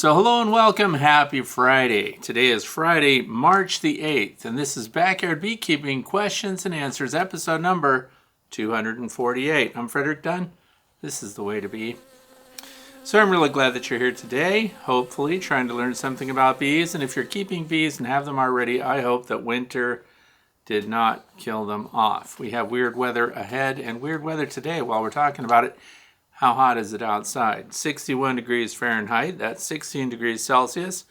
So hello and welcome. Happy Friday. Today is Friday, March the 8th, and this is Backyard Beekeeping Questions and Answers, episode number 248. I'm Frederick Dunn. This is the way to be. So I'm really glad that you're here today, hopefully trying to learn something about bees. And if you're keeping bees and have them already, I hope that winter did not kill them off. We have weird weather ahead and weird weather today while we're talking about it. How hot is it outside? 61 degrees Fahrenheit, that's 16 degrees Celsius.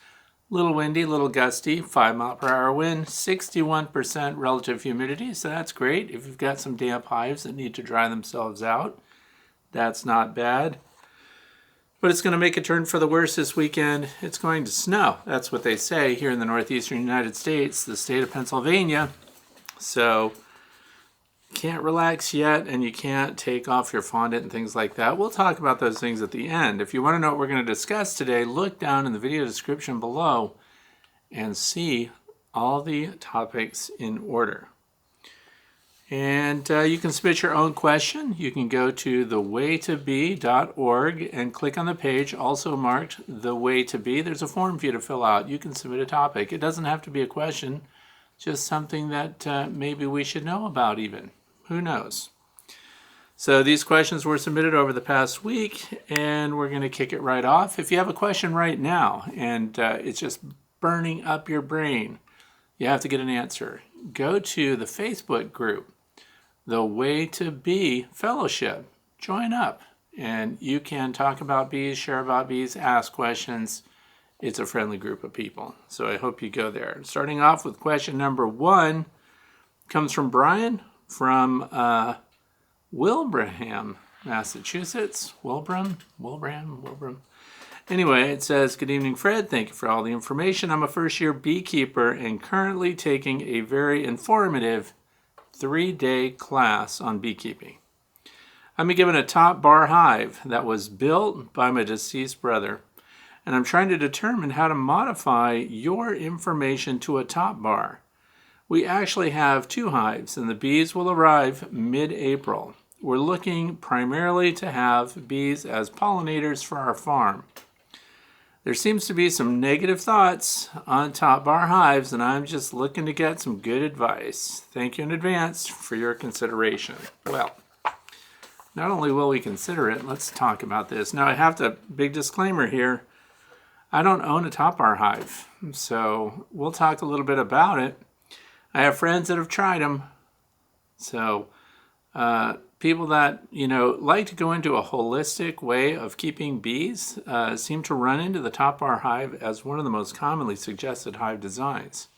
Little windy, little gusty, 5-mile-per-hour wind, 61% relative humidity, so that's great. If you've got some damp hives that need to dry themselves out, that's not bad. But it's going to make a turn for the worse this weekend. It's going to snow. That's what they say here in the northeastern United States, the state of Pennsylvania. So can't relax yet, and you can't take off your fondant and things like that. We'll talk about those things at the end. If you want to know what we're going to discuss today, look down in the video description below and see all the topics in order. And you can submit your own question. You can go to thewaytobee.org and click on the page also marked The Way to Bee. There's a form for you to fill out. You can submit a topic. It doesn't have to be a question, just something that maybe we should know about even. Who knows? So these questions were submitted over the past week, and we're going to kick it right off. If you have a question right now and it's just burning up your brain, you have to get an answer. Go to the Facebook group, The Way to Bee Fellowship. Join up, and you can talk about bees, share about bees, ask questions. It's a friendly group of people, so I hope you go there. Starting off with question number 1 comes from Brian from Wilbraham, Massachusetts. Wilbraham. Anyway, it says, "Good evening, Fred. Thank you for all the information. I'm a first-year beekeeper and currently taking a very informative 3-day class on beekeeping. I'm given a top bar hive that was built by my deceased brother, and I'm trying to determine how to modify your information to a top bar. We actually have 2 hives, and the bees will arrive mid-April. We're looking primarily to have bees as pollinators for our farm. There seems to be some negative thoughts on top bar hives, and I'm just looking to get some good advice. Thank you in advance for your consideration." Well, not only will we consider it, let's talk about this. Now, I have to, big disclaimer here, I don't own a top bar hive, so we'll talk a little bit about it. I have friends that have tried them. So people that, like to go into a holistic way of keeping bees seem to run into the top bar hive as one of the most commonly suggested hive designs.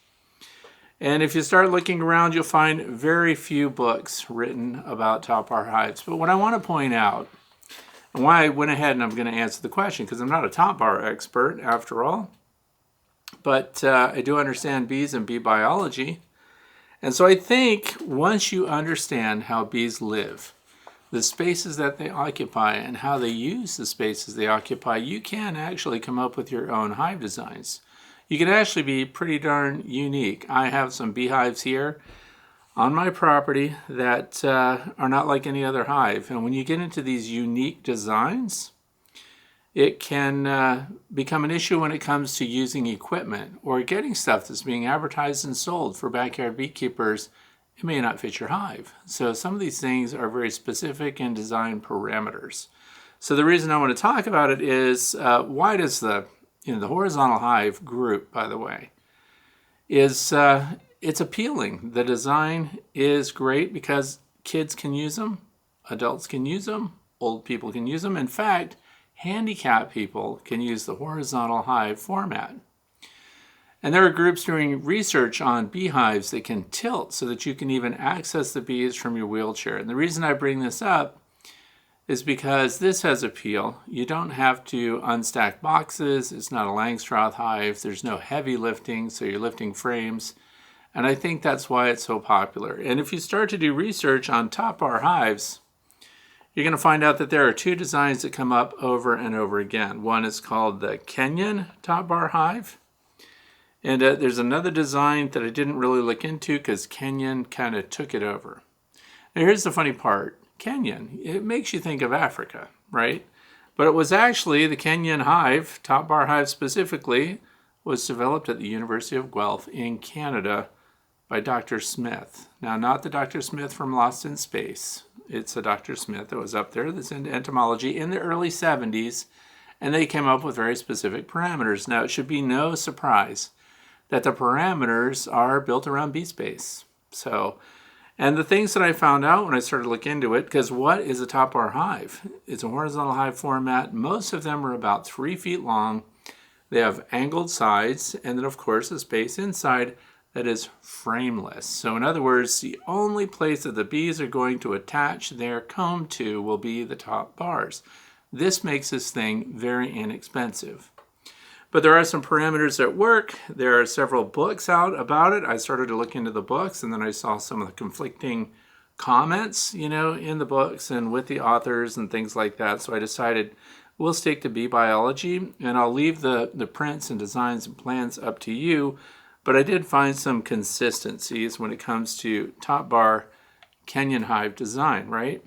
And if you start looking around, you'll find very few books written about top bar hives. But what I want to point out, and why I went ahead and I'm going to answer the question, because I'm not a top bar expert after all, but I do understand bees and bee biology. And so I think once you understand how bees live, the spaces that they occupy and how they use the spaces they occupy, you can actually come up with your own hive designs. You can actually be pretty darn unique. I have some beehives here on my property that are not like any other hive. And when you get into these unique designs, it can become an issue when it comes to using equipment or getting stuff that's being advertised and sold for backyard beekeepers. It may not fit your hive. So some of these things are very specific and design parameters. So the reason I want to talk about it is why does the horizontal hive group, by the way, is it's appealing. The design is great because kids can use them, adults can use them, old people can use them. In fact, handicapped people can use the horizontal hive format. And there are groups doing research on beehives that can tilt so that you can even access the bees from your wheelchair. And the reason I bring this up is because this has appeal. You don't have to unstack boxes. It's not a Langstroth hive. There's no heavy lifting, so you're lifting frames. And I think that's why it's so popular. And if you start to do research on top bar hives, you're going to find out that there are 2 designs that come up over and over again. One is called the Kenyan top bar hive. And there's another design that I didn't really look into because Kenyan kind of took it over. Now here's the funny part. Kenyan, it makes you think of Africa, right? But it was actually the Kenyan hive, top bar hive specifically, was developed at the University of Guelph in Canada by Dr. Smith. Now, not the Dr. Smith from Lost in Space. It's a Dr. Smith that was up there that's into entomology in the early 70s, and they came up with very specific parameters. Now, it should be no surprise that the parameters are built around bee space. And the things that I found out when I started to look into it, because what is a top bar hive? It's a horizontal hive format. Most of them are about 3 feet long. They have angled sides, and then of course a space inside that is frameless. So in other words, the only place that the bees are going to attach their comb to will be the top bars. This makes this thing very inexpensive. But there are some parameters at work. There are several books out about it. I started to look into the books, and then I saw some of the conflicting comments, in the books and with the authors and things like that. So I decided we'll stick to bee biology, and I'll leave the prints and designs and plans up to you. But I did find some consistencies when it comes to top bar Kenyan hive design, right?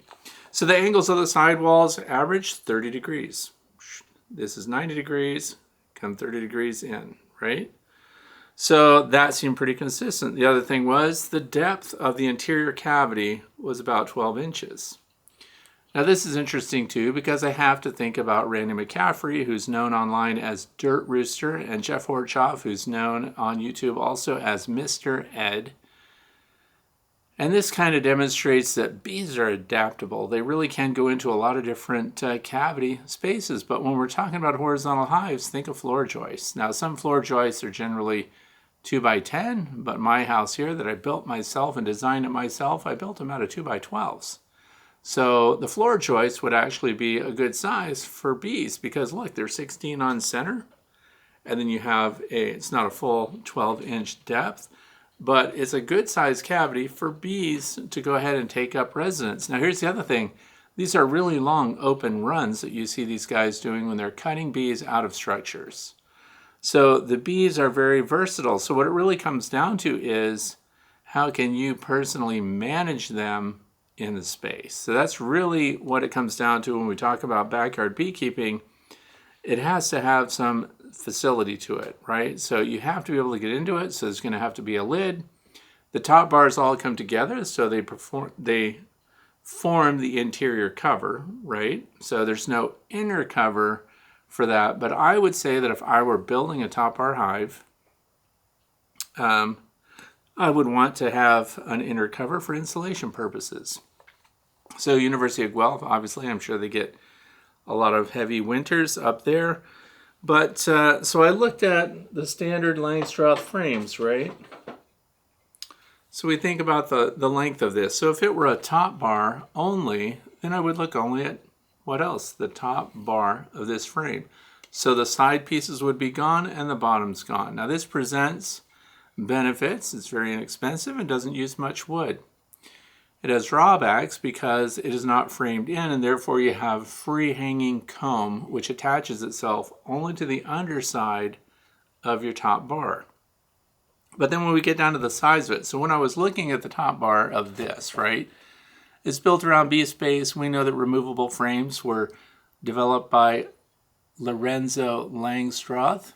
So the angles of the sidewalls average 30 degrees. This is 90 degrees, come 30 degrees in, right? So that seemed pretty consistent. The other thing was the depth of the interior cavity was about 12 inches. Now this is interesting too, because I have to think about Randy McCaffrey, who's known online as Dirt Rooster, and Jeff Horchoff, who's known on YouTube also as Mr. Ed. And this kind of demonstrates that bees are adaptable. They really can go into a lot of different cavity spaces. But when we're talking about horizontal hives, think of floor joists. Now some floor joists are generally 2 by 10, but my house here that I built myself and designed it myself, I built them out of 2 by 12s. So the floor joist would actually be a good size for bees because look, they're 16 on center, and then you have it's not a full 12-inch depth, but it's a good size cavity for bees to go ahead and take up residence. Now here's the other thing. These are really long open runs that you see these guys doing when they're cutting bees out of structures. So the bees are very versatile. So what it really comes down to is how can you personally manage them in the space. So that's really what it comes down to when we talk about backyard beekeeping. It has to have some facility to it, right? So you have to be able to get into it. So there's going to have to be a lid. The top bars all come together, so they form the interior cover, right? So there's no inner cover for that. But I would say that if I were building a top bar hive, I would want to have an inner cover for insulation purposes. So University of Guelph, obviously, I'm sure they get a lot of heavy winters up there. But so I looked at the standard Langstroth frames, right? So we think about the length of this. So if it were a top bar only, then I would look only at what else? The top bar of this frame. So the side pieces would be gone and the bottom's gone. Now this presents benefits. It's very inexpensive and doesn't use much wood. It has drawbacks because it is not framed in, and therefore you have free hanging comb which attaches itself only to the underside of your top bar. But then when we get down to the size of it, so when I was looking at the top bar of this, right, it's built around bee space. We know that removable frames were developed by Lorenzo Langstroth.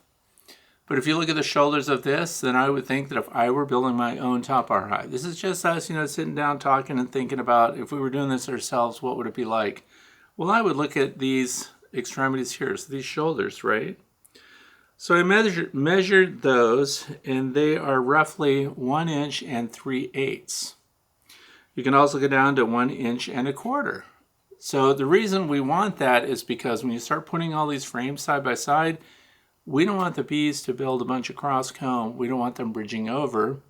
But if you look at the shoulders of this, then I would think that if I were building my own top bar hive, this is just us, sitting down talking and thinking about if we were doing this ourselves, what would it be like? Well, I would look at these extremities here, so these shoulders, right? So I measured those, and they are roughly 1 inch and 3/8. You can also go down to 1 inch and 1/4. So the reason we want that is because when you start putting all these frames side by side, we don't want the bees to build a bunch of cross comb. We don't want them bridging over.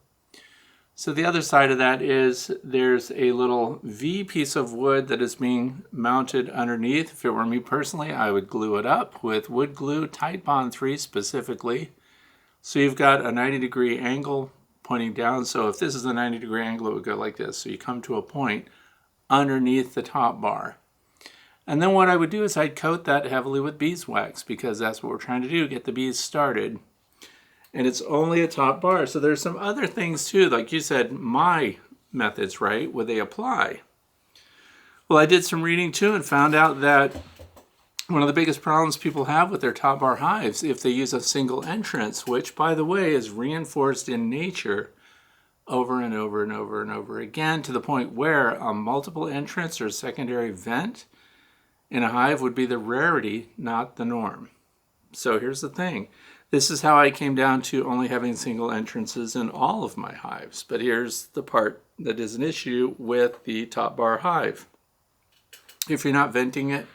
So the other side of that is there's a little V piece of wood that is being mounted underneath. If it were me personally, I would glue it up with wood glue, Tite Bond 3 specifically. So you've got a 90-degree angle pointing down. So if this is a 90-degree angle, it would go like this. So you come to a point underneath the top bar. And then what I would do is I'd coat that heavily with beeswax because that's what we're trying to do, get the bees started. And it's only a top bar. So there's some other things too, like you said, my methods, right? Would they apply? Well, I did some reading too and found out that One of the biggest problems people have with their top bar hives, if they use a single entrance, which by the way is reinforced in nature over and over and over and over again, to the point where a multiple entrance or secondary vent in a hive would be the rarity, not the norm. So here's the thing. This is how I came down to only having single entrances in all of my hives. But here's the part that is an issue with the top bar hive. If you're not venting it,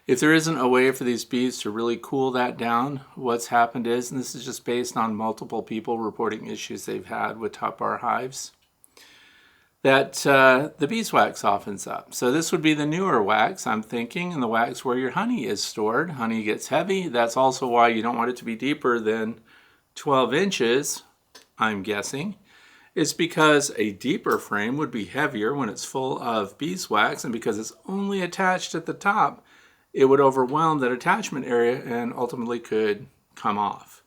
if there isn't a way for these bees to really cool that down, what's happened is, and this is just based on multiple people reporting issues they've had with top bar hives, that the beeswax softens up. So this would be the newer wax, I'm thinking, and the wax where your honey is stored. Honey gets heavy. That's also why you don't want it to be deeper than 12 inches, I'm guessing. It's because a deeper frame would be heavier when it's full of beeswax, and because it's only attached at the top, it would overwhelm that attachment area and ultimately could come off.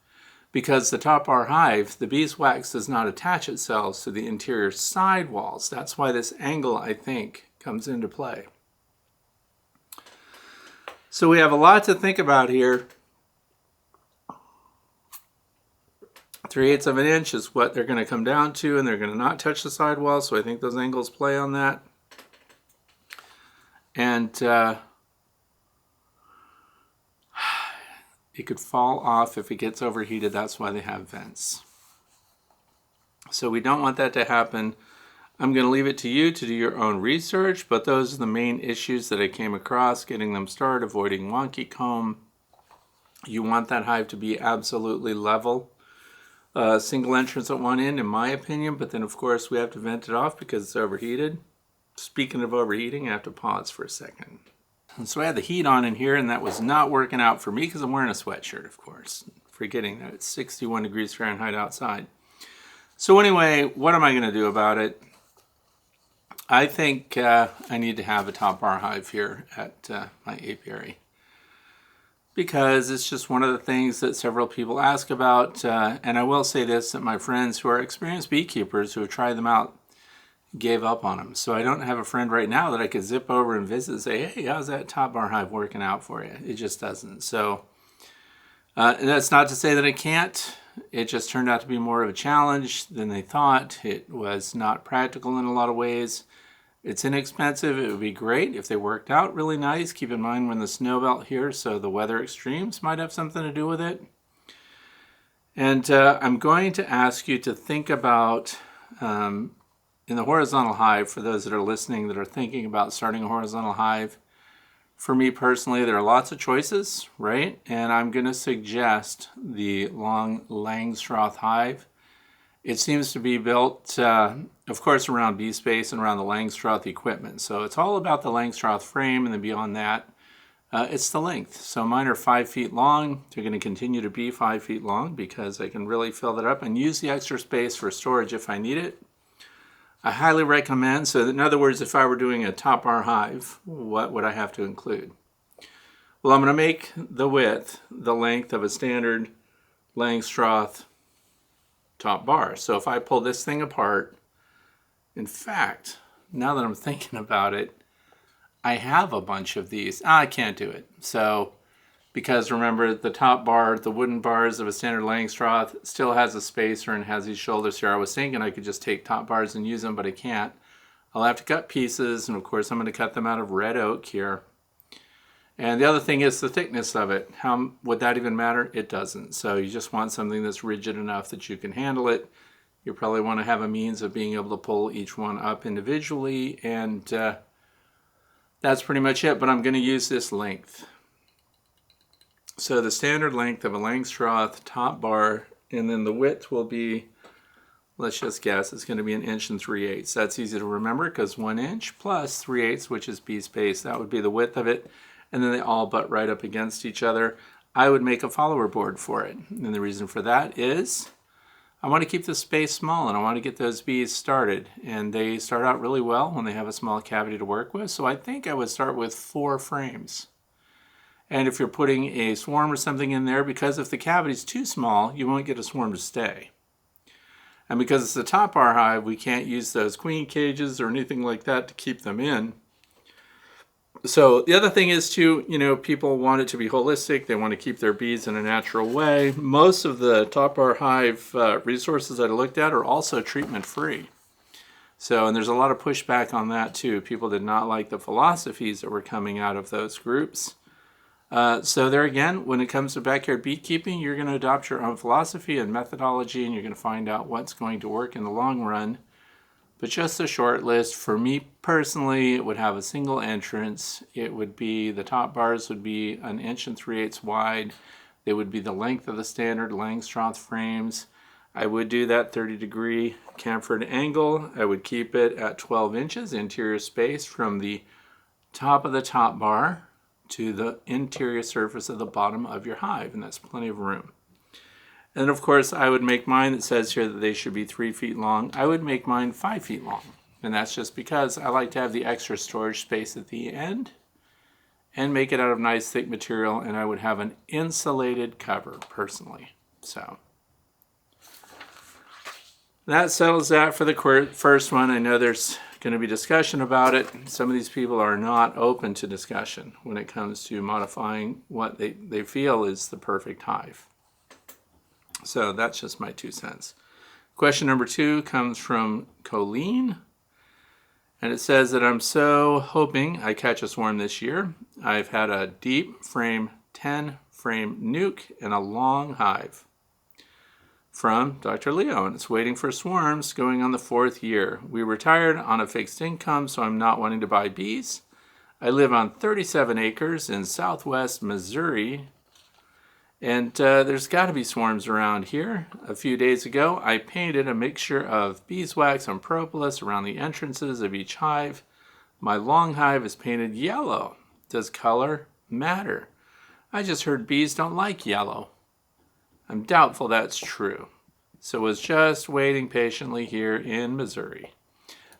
Because the top bar hive, the beeswax does not attach itself to the interior side walls. That's why this angle, I think, comes into play. So we have a lot to think about here. 3/8 of an inch is what they're going to come down to, and they're going to not touch the side wall, so I think those angles play on that. And it could fall off if it gets overheated. That's why they have vents. So we don't want that to happen. I'm going to leave it to you to do your own research, but those are the main issues that I came across, getting them started, avoiding wonky comb. You want that hive to be absolutely level. Single entrance at one end, in my opinion, but then of course we have to vent it off because it's overheated. Speaking of overheating, I have to pause for a second. And so I had the heat on in here, and that was not working out for me because I'm wearing a sweatshirt, of course, forgetting that it's 61 degrees Fahrenheit outside. So anyway, what am I going to do about it? I think I need to have a top bar hive here at my apiary, because it's just one of the things that several people ask about. And I will say this, that my friends who are experienced beekeepers who have tried them out gave up on them. So I don't have a friend right now that I could zip over and visit and say, hey, how's that top bar hive working out for you? It just doesn't. So and that's not to say that I can't. It just turned out to be more of a challenge than they thought. It was not practical in a lot of ways. It's inexpensive. It would be great if they worked out really nice. Keep in mind we're in the snow belt here, so the weather extremes might have something to do with it. And I'm going to ask you to think about in the horizontal hive, for those that are listening that are thinking about starting a horizontal hive. For me personally, there are lots of choices, right? And I'm going to suggest the Long Langstroth hive. It seems to be built, of course, around bee space and around the Langstroth equipment. So it's all about the Langstroth frame, and then beyond that, it's the length. So mine are 5 feet long. They're going to continue to be 5 feet long because I can really fill that up and use the extra space for storage if I need it. I highly recommend, so in other words, if I were doing a top bar hive, what would I have to include? Well, I'm going to make the width the length of a standard Langstroth top bar. So if I pull this thing apart, in fact, now that I'm thinking about it, I have a bunch of these. I can't do it. So, because remember, the top bar, the wooden bars of a standard Langstroth, still has a spacer and has these shoulders here. I was thinking I could just take top bars and use them, but I can't. I'll have to cut pieces, and of course I'm going to cut them out of red oak here. And the other thing is the thickness of it. How would that even matter? It doesn't. So you just want something that's rigid enough that you can handle it. You probably want to have a means of being able to pull each one up individually, and that's pretty much it. But I'm going to use this length. So the standard length of a Langstroth top bar, and then the width will be, let's just guess, it's going to be 1 3/8 inches. That's easy to remember because 1 inch plus 3/8, which is bee space, that would be the width of it. And then they all butt right up against each other. I would make a follower board for it. And the reason for that is I want to keep the space small, and I want to get those bees started. And they start out really well when they have a small cavity to work with. So I think I would start with 4 frames. And if you're putting a swarm or something in there, because if the cavity is too small, you won't get a swarm to stay. And because it's a top bar hive, we can't use those queen cages or anything like that to keep them in. So the other thing is too, people want it to be holistic. They want to keep their bees in a natural way. Most of the top Bar Hive resources that I looked at are also treatment free. So, and there's a lot of pushback on that too. People did not like the philosophies that were coming out of those groups. So there again, when it comes to backyard beekeeping, you're going to adopt your own philosophy and methodology, and you're going to find out what's going to work in the long run. But just a short list, for me personally, it would have a single entrance. It would be, the top bars would be 1 3/8 wide. They would be the length of the standard Langstroth frames. I would do that 30-degree chamfered angle. I would keep it at 12 inches interior space from the top of the top bar to the interior surface of the bottom of your hive, and that's plenty of room. And of course, I would make mine, it says here that they should be 3 feet long. I would make mine 5 feet long. And that's just because I like to have the extra storage space at the end and make it out of nice thick material, and I would have an insulated cover personally. So that settles that for the first one. I know there's going to be discussion about it. Some of these people are not open to discussion when it comes to modifying what they feel is the perfect hive. So that's just my 2 cents. Question number 2 comes from Colleen. And it says that I'm so hoping I catch a swarm this year. I've had a deep frame, 10 frame nuke and a long hive. From Dr. Leo, and it's waiting for swarms going on the 4th year. We retired on a fixed income, so I'm not wanting to buy bees. I live on 37 acres in southwest Missouri. And there's got to be swarms around here. A few days ago, I painted a mixture of beeswax and propolis around the entrances of each hive. My long hive is painted yellow. Does color matter? I just heard bees don't like yellow. I'm doubtful that's true. So was just waiting patiently here in Missouri.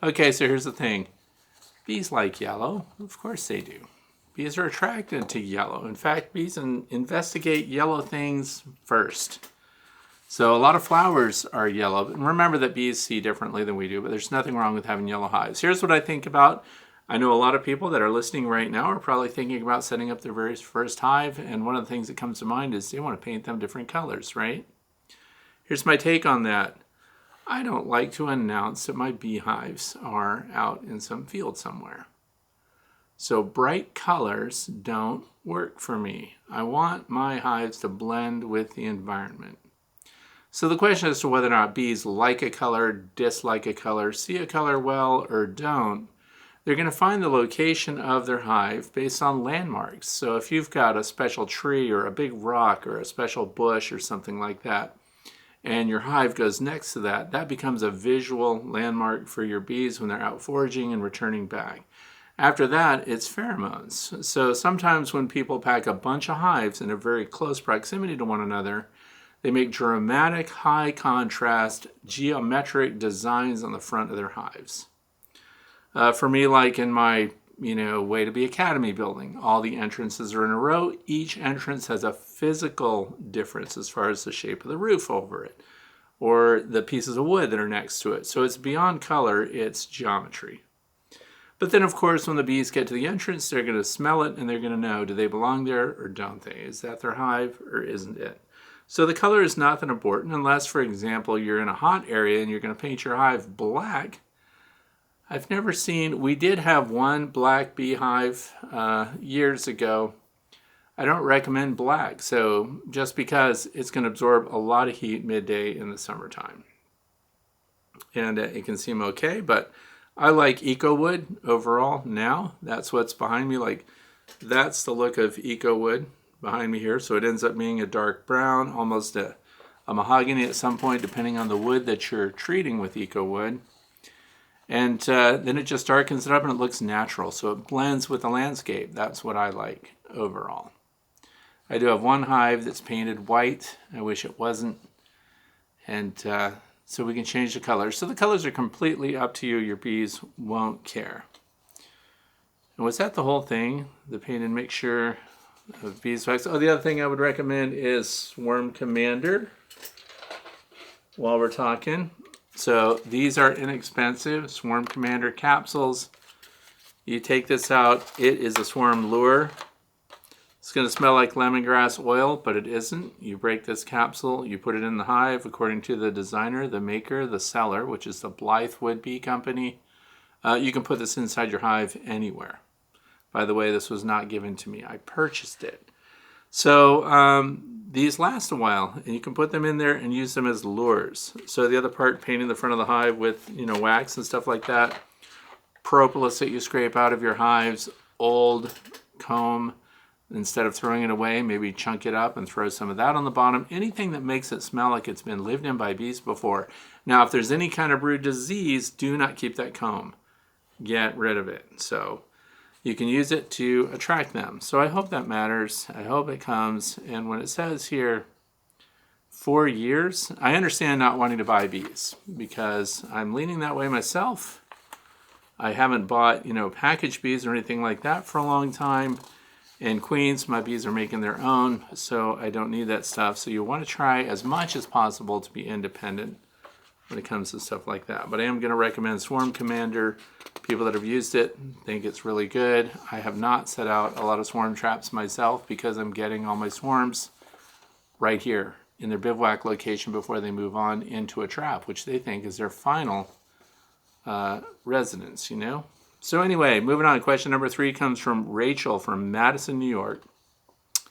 Okay, so here's the thing. Bees like yellow. Of course they do. Bees are attracted to yellow. In fact, bees investigate yellow things first. So a lot of flowers are yellow. And remember that bees see differently than we do, but there's nothing wrong with having yellow hives. Here's what I think about. I know a lot of people that are listening right now are probably thinking about setting up their very first hive, and one of the things that comes to mind is they want to paint them different colors, right? Here's my take on that. I don't like to announce that my beehives are out in some field somewhere. So bright colors don't work for me. I want my hives to blend with the environment. So the question as to whether or not bees like a color, dislike a color, see a color well, or don't, they're going to find the location of their hive based on landmarks. So if you've got a special tree or a big rock or a special bush or something like that, and your hive goes next to that, that becomes a visual landmark for your bees when they're out foraging and returning back. After that, it's pheromones. So sometimes when people pack a bunch of hives in a very close proximity to one another, they make dramatic, high contrast, geometric designs on the front of their hives. For me, like in my Way to Be Academy building, all the entrances are in a row. Each entrance has a physical difference as far as the shape of the roof over it, or the pieces of wood that are next to it. So it's beyond color, it's geometry. But then, of course, when the bees get to the entrance, they're going to smell it and they're going to know, do they belong there or don't they? Is that their hive or isn't it? So the color is not that important unless, for example, you're in a hot area and you're going to paint your hive black. I've never seen, we did have one black beehive years ago. I don't recommend black, so just because it's going to absorb a lot of heat midday in the summertime. And it can seem okay, but I like eco wood overall now. That's what's behind me. Like, that's the look of eco wood behind me here. So it ends up being a dark brown, almost a mahogany at some point, depending on the wood that you're treating with eco wood. And then it just darkens it up and it looks natural. So it blends with the landscape. That's what I like overall. I do have one hive that's painted white. I wish it wasn't. And so we can change the colors. So the colors are completely up to you. Your bees won't care. And was that the whole thing? The painted mixture of beeswax. Oh, the other thing I would recommend is Swarm Commander while we're talking. So these are inexpensive Swarm Commander capsules. You take this out. It is a swarm lure. It's going to smell like lemongrass oil, but it isn't. You break this capsule, you put it in the hive according to the designer, the maker, the seller, which is the Blythewood Bee Company. You can put this inside your hive anywhere. By the way, this was not given to me. I purchased it. So these last a while, and you can put them in there and use them as lures. So the other part, painting the front of the hive with wax and stuff like that. Propolis that you scrape out of your hives, old comb. Instead of throwing it away, maybe chunk it up and throw some of that on the bottom. Anything that makes it smell like it's been lived in by bees before. Now, if there's any kind of brood disease, do not keep that comb. Get rid of it. So you can use it to attract them. So I hope that matters. I hope it comes. And when it says here, 4 years, I understand not wanting to buy bees because I'm leaning that way myself. I haven't bought, packaged bees or anything like that for a long time. And queens, my bees are making their own, so I don't need that stuff. So you want to try as much as possible to be independent when it comes to stuff like that. But I am going to recommend Swarm Commander. People that have used it think it's really good. I have not set out a lot of swarm traps myself because I'm getting all my swarms right here in their bivouac location before they move on into a trap, which they think is their final residence, So anyway, moving on. Question number 3 comes from Rachel from Madison, New York. It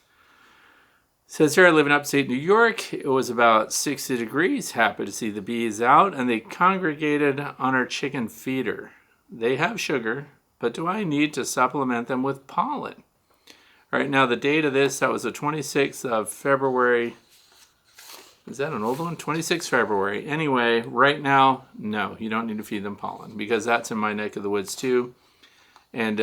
says here, I live in upstate New York. It was about 60 degrees. Happy to see the bees out, and they congregated on our chicken feeder. They have sugar, but do I need to supplement them with pollen? All right, now the date of this, that was the 26th of February. Is that an old one? 26 February. Anyway, right now, no, you don't need to feed them pollen because that's in my neck of the woods too. And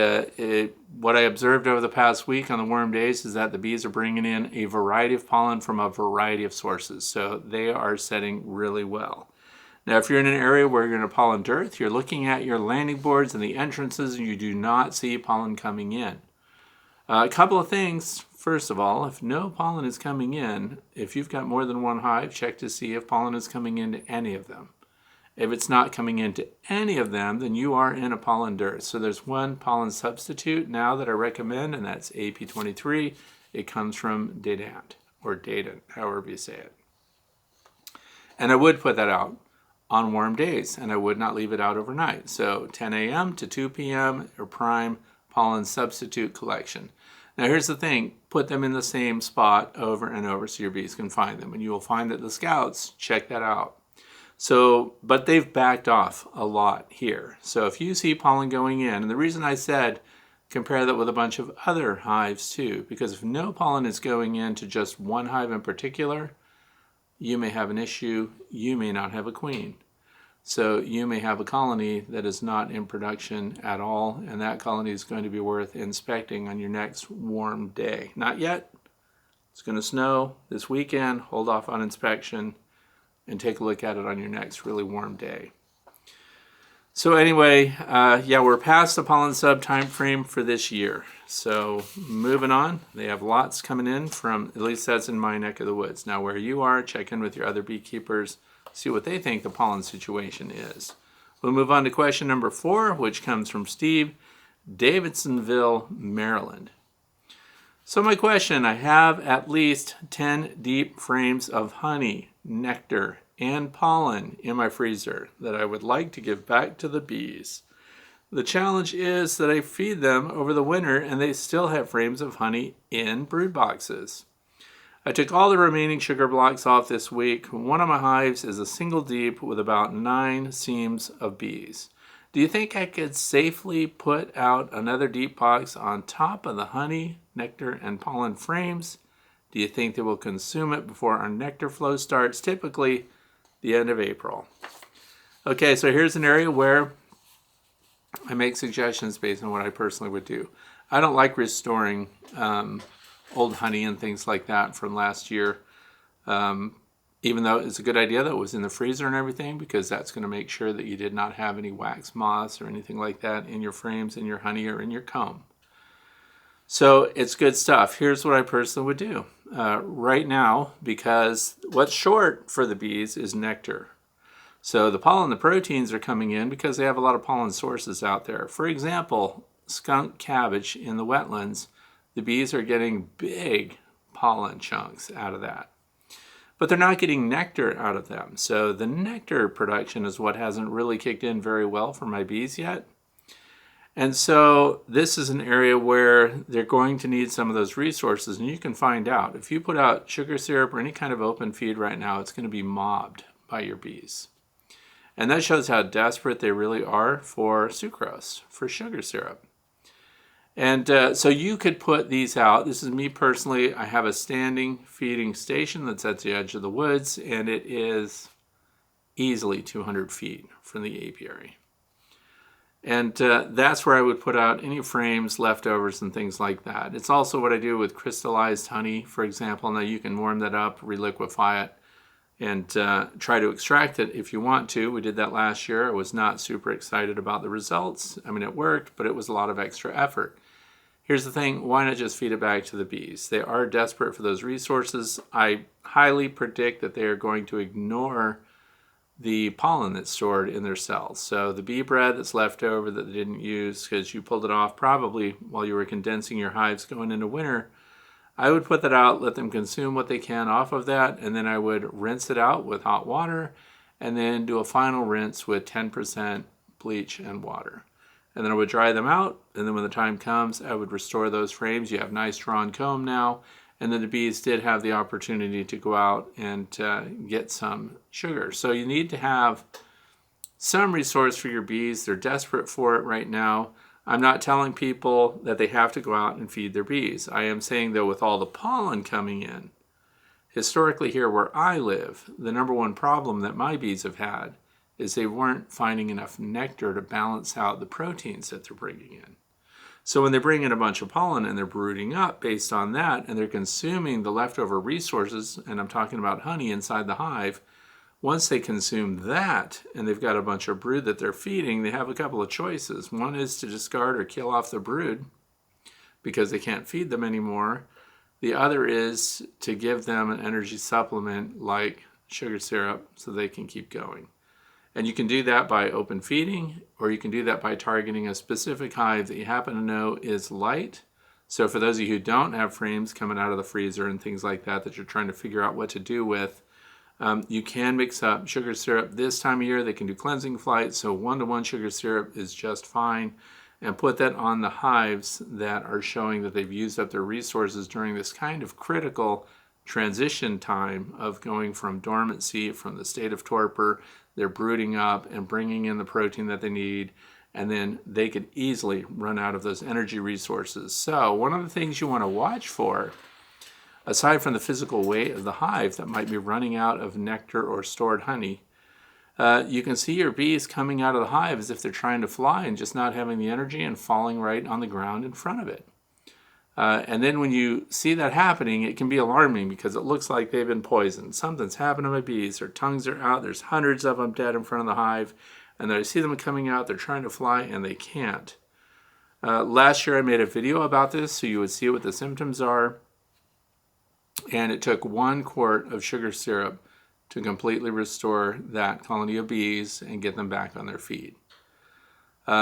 what I observed over the past week on the warm days is that the bees are bringing in a variety of pollen from a variety of sources. So they are setting really well. Now, if you're in an area where you're in a pollen dearth, you're looking at your landing boards and the entrances and you do not see pollen coming in. A couple of things. First of all, if no pollen is coming in, if you've got more than one hive, check to see if pollen is coming into any of them. If it's not coming into any of them, then you are in a pollen dearth. So there's one pollen substitute now that I recommend, and that's AP23. It comes from Dadant, or Dadant, however you say it. And I would put that out on warm days, and I would not leave it out overnight. So 10 a.m. to 2 p.m. or prime pollen substitute collection. Now here's the thing, put them in the same spot over and over so your bees can find them. And you will find that the scouts check that out. So, but they've backed off a lot here. So if you see pollen going in, and the reason I said compare that with a bunch of other hives too, because if no pollen is going into just one hive in particular, you may have an issue, you may not have a queen. So you may have a colony that is not in production at all, and that colony is going to be worth inspecting on your next warm day. Not yet. It's going to snow this weekend. Hold off on inspection and take a look at it on your next really warm day. So anyway, we're past the pollen sub time frame for this year. So moving on, they have lots coming in from, at least that's in my neck of the woods. Now where you are, check in with your other beekeepers. See what they think the pollen situation is. We'll move on to question number 4, which comes from Steve, Davidsonville, Maryland. So my question, I have at least 10 deep frames of honey, nectar, and pollen in my freezer that I would like to give back to the bees. The challenge is that I feed them over the winter and they still have frames of honey in brood boxes. I took all the remaining sugar blocks off this week. One of my hives is a single deep with about 9 seams of bees. Do you think I could safely put out another deep box on top of the honey, nectar, and pollen frames? Do you think they will consume it before our nectar flow starts, typically the end of April? Okay, so here's an area where I make suggestions based on what I personally would do. I don't like restoring old honey and things like that from last year, even though it's a good idea that it was in the freezer and everything, because that's going to make sure that you did not have any wax moths or anything like that in your frames, in your honey, or in your comb. So it's good stuff. Here's what I personally would do right now, because what's short for the bees is nectar. So the pollen, the proteins are coming in because they have a lot of pollen sources out there. For example, skunk cabbage in the wetlands, the bees are getting big pollen chunks out of that. But they're not getting nectar out of them. So the nectar production is what hasn't really kicked in very well for my bees yet. And so this is an area where they're going to need some of those resources. And you can find out, if you put out sugar syrup or any kind of open feed right now, it's going to be mobbed by your bees. And that shows how desperate they really are for sucrose, for sugar syrup. And so you could put these out. This is me personally. I have a standing feeding station that's at the edge of the woods, and it is easily 200 feet from the apiary. And that's where I would put out any frames, leftovers, and things like that. It's also what I do with crystallized honey, for example. Now you can warm that up, reliquefy it, and try to extract it if you want to. We did that last year. I was not super excited about the results. I mean, it worked, but it was a lot of extra effort. Here's the thing, why not just feed it back to the bees? They are desperate for those resources. I highly predict that they are going to ignore the pollen that's stored in their cells. So the bee bread that's left over that they didn't use because you pulled it off probably while you were condensing your hives going into winter, I would put that out, let them consume what they can off of that, and then I would rinse it out with hot water and then do a final rinse with 10% bleach and water. And then I would dry them out, and then when the time comes, I would restore those frames. You have nice drawn comb now, and then the bees did have the opportunity to go out and get some sugar. So you need to have some resource for your bees. They're desperate for it right now. I'm not telling people that they have to go out and feed their bees. I am saying, though, with all the pollen coming in, historically here where I live, the number one problem that my bees have had is they weren't finding enough nectar to balance out the proteins that they're bringing in. So when they bring in a bunch of pollen and they're brooding up based on that, and they're consuming the leftover resources, and I'm talking about honey inside the hive, once they consume that and they've got a bunch of brood that they're feeding, they have a couple of choices. One is to discard or kill off the brood because they can't feed them anymore. The other is to give them an energy supplement like sugar syrup so they can keep going. And you can do that by open feeding, or you can do that by targeting a specific hive that you happen to know is light. So for those of you who don't have frames coming out of the freezer and things like that you're trying to figure out what to do with, you can mix up sugar syrup. This time of year they can do cleansing flights, so 1-to-1 sugar syrup is just fine. And put that on the hives that are showing that they've used up their resources during this kind of critical transition time of going from dormancy, from the state of torpor, they're brooding up and bringing in the protein that they need, and then they could easily run out of those energy resources. So one of the things you want to watch for, aside from the physical weight of the hive that might be running out of nectar or stored honey, you can see your bees coming out of the hive as if they're trying to fly and just not having the energy and falling right on the ground in front of it. And then when you see that happening, it can be alarming because it looks like they've been poisoned. Something's happened to my bees. Their tongues are out. There's hundreds of them dead in front of the hive. And then I see them coming out. They're trying to fly, and they can't. Last year I made a video about this so you would see what the symptoms are. And it took 1 quart of sugar syrup to completely restore that colony of bees and get them back on their feet.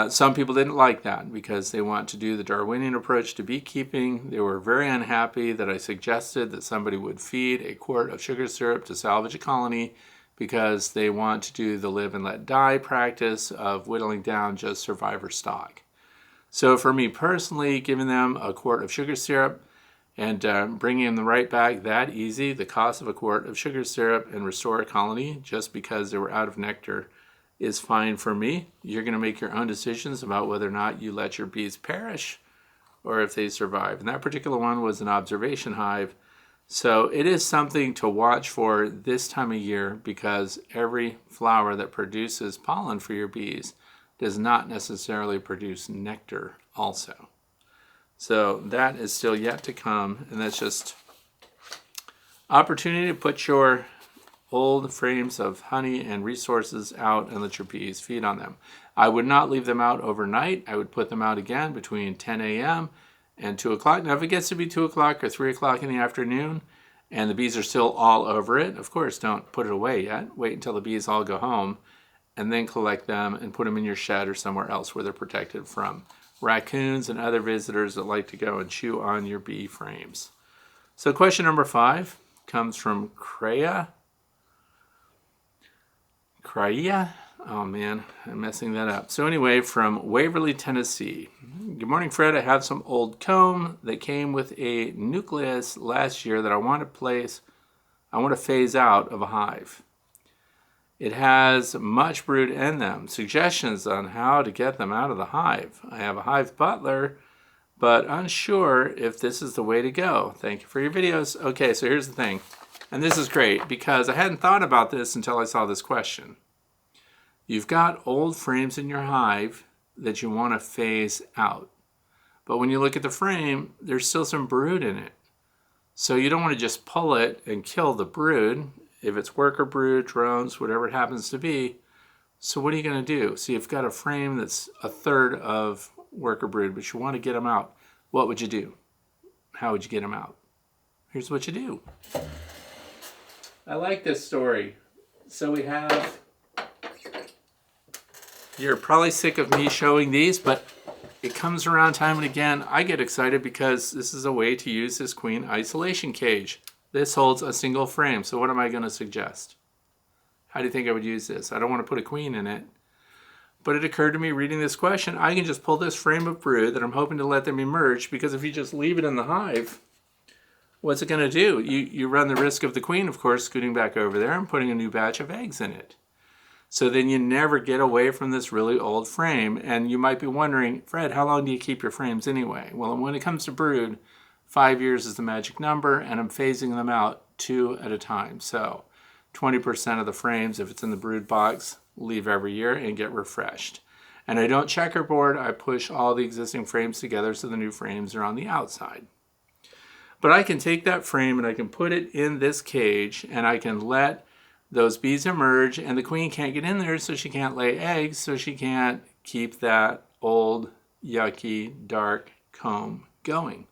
Some people didn't like that because they want to do the Darwinian approach to beekeeping. They were very unhappy that I suggested that somebody would feed a quart of sugar syrup to salvage a colony because they want to do the live and let die practice of whittling down just survivor stock. So for me personally, giving them a quart of sugar syrup and bringing them right back that easy, the cost of a quart of sugar syrup and restore a colony just because they were out of nectar is fine for me. You're going to make your own decisions about whether or not you let your bees perish or if they survive. And that particular one was an observation hive. So it is something to watch for this time of year because every flower that produces pollen for your bees does not necessarily produce nectar also. So that is still yet to come, and that's just opportunity to put your old frames of honey and resources out and let your bees feed on them. I would not leave them out overnight. I would put them out again between 10 a.m. and 2 o'clock. Now, if it gets to be 2 o'clock or 3 o'clock in the afternoon and the bees are still all over it, of course, don't put it away yet. Wait until the bees all go home and then collect them and put them in your shed or somewhere else where they're protected from raccoons and other visitors that like to go and chew on your bee frames. So question number 5 comes from Kreia. Oh man, I'm messing that up. So anyway, from Waverly, Tennessee. Good morning, Fred. I have some old comb that came with a nucleus last year that I want to phase out of a hive. It has much brood in them. Suggestions on how to get them out of the hive. I have a hive butler, but unsure if this is the way to go. Thank you for your videos. Okay, so here's the thing. And this is great because I hadn't thought about this until I saw this question. You've got old frames in your hive that you want to phase out. But when you look at the frame, there's still some brood in it. So you don't want to just pull it and kill the brood, if it's worker brood, drones, whatever it happens to be. So what are you going to do? So you've got a frame that's a third of worker brood, but you want to get them out. What would you do? How would you get them out? Here's what you do. I like this story. So we have... You're probably sick of me showing these, but it comes around time and again. I get excited because this is a way to use this queen isolation cage. This holds a single frame. So what am I going to suggest? How do you think I would use this? I don't want to put a queen in it. But it occurred to me reading this question, I can just pull this frame of brood that I'm hoping to let them emerge, because if you just leave it in the hive, what's it going to do? You run the risk of the queen, of course, scooting back over there and putting a new batch of eggs in it. So then you never get away from this really old frame. And you might be wondering, Fred, how long do you keep your frames anyway? Well, when it comes to brood, 5 years is the magic number, and I'm phasing them out 2 at a time. So 20% of the frames, if it's in the brood box, leave every year and get refreshed. And I don't checkerboard, I push all the existing frames together so the new frames are on the outside. But I can take that frame and I can put it in this cage, and I can let those bees emerge, and the queen can't get in there, so she can't lay eggs, so she can't keep that old, yucky, dark comb going.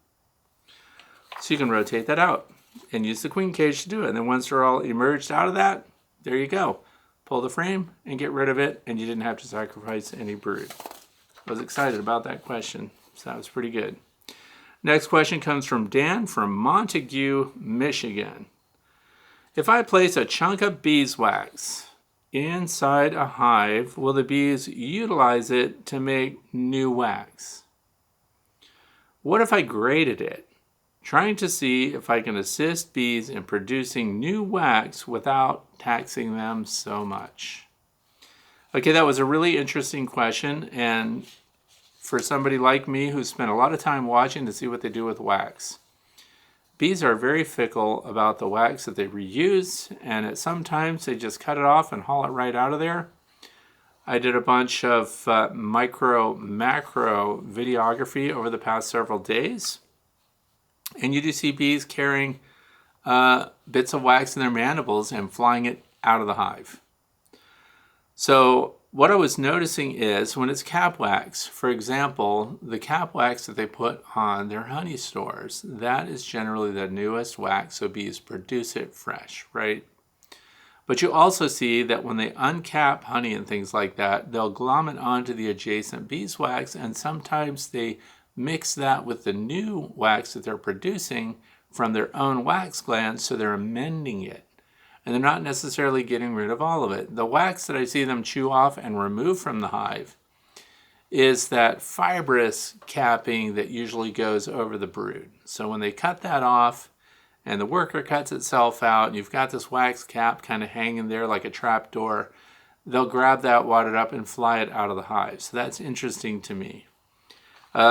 So you can rotate that out and use the queen cage to do it. And then once they're all emerged out of that, there you go. Pull the frame and get rid of it, and you didn't have to sacrifice any brood. I was excited about that question, so that was pretty good. Next question comes from Dan from Montague, Michigan. If I place a chunk of beeswax inside a hive, will the bees utilize it to make new wax? What if I grated it, trying to see if I can assist bees in producing new wax without taxing them so much? Okay, that was a really interesting question, and for somebody like me who spent a lot of time watching to see what they do with wax. Bees are very fickle about the wax that they reuse, and sometimes they just cut it off and haul it right out of there. I did a bunch of micro, macro videography over the past several days, and you do see bees carrying bits of wax in their mandibles and flying it out of the hive. So what I was noticing is when it's cap wax, for example, the cap wax that they put on their honey stores, that is generally the newest wax, so bees produce it fresh, right? But you also see that when they uncap honey and things like that, they'll glom it onto the adjacent beeswax, and sometimes they mix that with the new wax that they're producing from their own wax glands, so they're amending it. And they're not necessarily getting rid of all of it. The wax that I see them chew off and remove from the hive is that fibrous capping that usually goes over the brood. So when they cut that off and the worker cuts itself out, and you've got this wax cap kind of hanging there like a trap door, they'll grab that, wad it up, and fly it out of the hive. So that's interesting to me.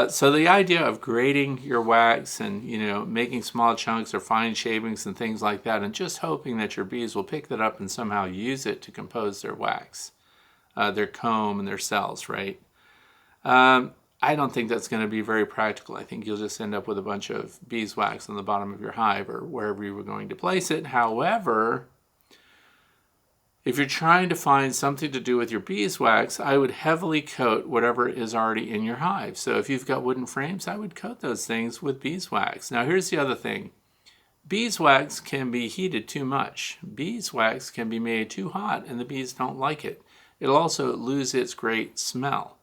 So the idea of grating your wax and, making small chunks or fine shavings and things like that, and just hoping that your bees will pick that up and somehow use it to compose their wax, their comb and their cells, right? I don't think that's going to be very practical. I think you'll just end up with a bunch of beeswax on the bottom of your hive or wherever you were going to place it. However, if you're trying to find something to do with your beeswax, I would heavily coat whatever is already in your hive. So if you've got wooden frames, I would coat those things with beeswax. Now here's the other thing. Beeswax can be heated too much. Beeswax can be made too hot and the bees don't like it. It'll also lose its great smell.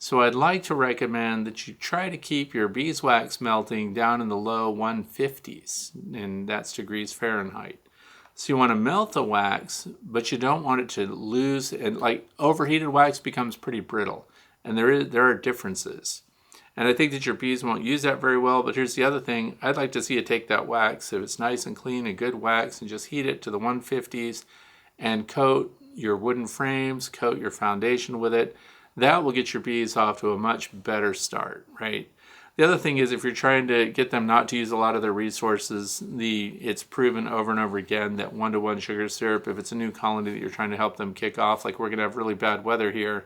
So I'd like to recommend that you try to keep your beeswax melting down in the low 150s, and that's degrees Fahrenheit. So you want to melt the wax, but you don't want it to lose, and like overheated wax becomes pretty brittle, and there are differences. And I think that your bees won't use that very well, but here's the other thing. I'd like to see you take that wax, if it's nice and clean and good wax, and just heat it to the 150s and coat your wooden frames, coat your foundation with it. That will get your bees off to a much better start, right? The other thing is, if you're trying to get them not to use a lot of their resources, it's proven over and over again that 1-to-1 sugar syrup, if it's a new colony that you're trying to help them kick off, like we're going to have really bad weather here,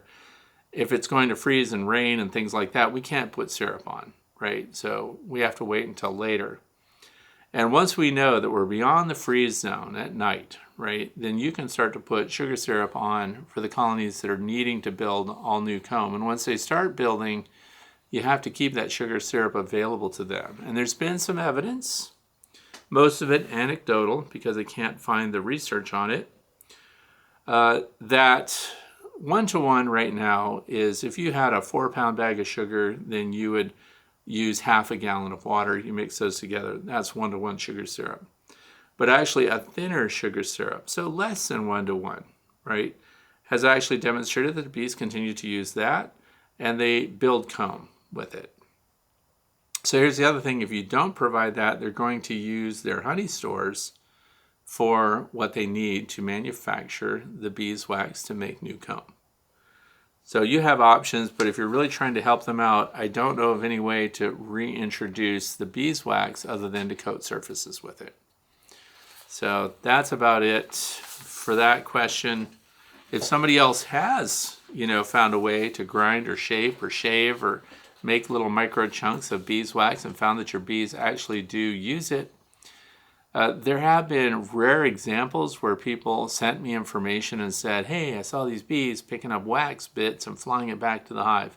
if it's going to freeze and rain and things like that, we can't put syrup on, right? So we have to wait until later. And once we know that we're beyond the freeze zone at night, right, then you can start to put sugar syrup on for the colonies that are needing to build all new comb. And once they start building, you have to keep that sugar syrup available to them. And there's been some evidence, most of it anecdotal because I can't find the research on it, that 1-to-1 right now is, if you had a 4-pound bag of sugar, then you would use half a gallon of water. You mix those together. That's 1-to-1 sugar syrup. But actually a thinner sugar syrup, so less than 1-to-1, right, has actually demonstrated that the bees continue to use that and they build comb with it. So here's the other thing. If you don't provide that, they're going to use their honey stores for what they need to manufacture the beeswax to make new comb. So you have options, but if you're really trying to help them out, I don't know of any way to reintroduce the beeswax other than to coat surfaces with it. So that's about it for that question. If somebody else has, found a way to grind or shape or shave or make little micro chunks of beeswax and found that your bees actually do use it, there have been rare examples where people sent me information and said, hey, I saw these bees picking up wax bits and flying it back to the hive.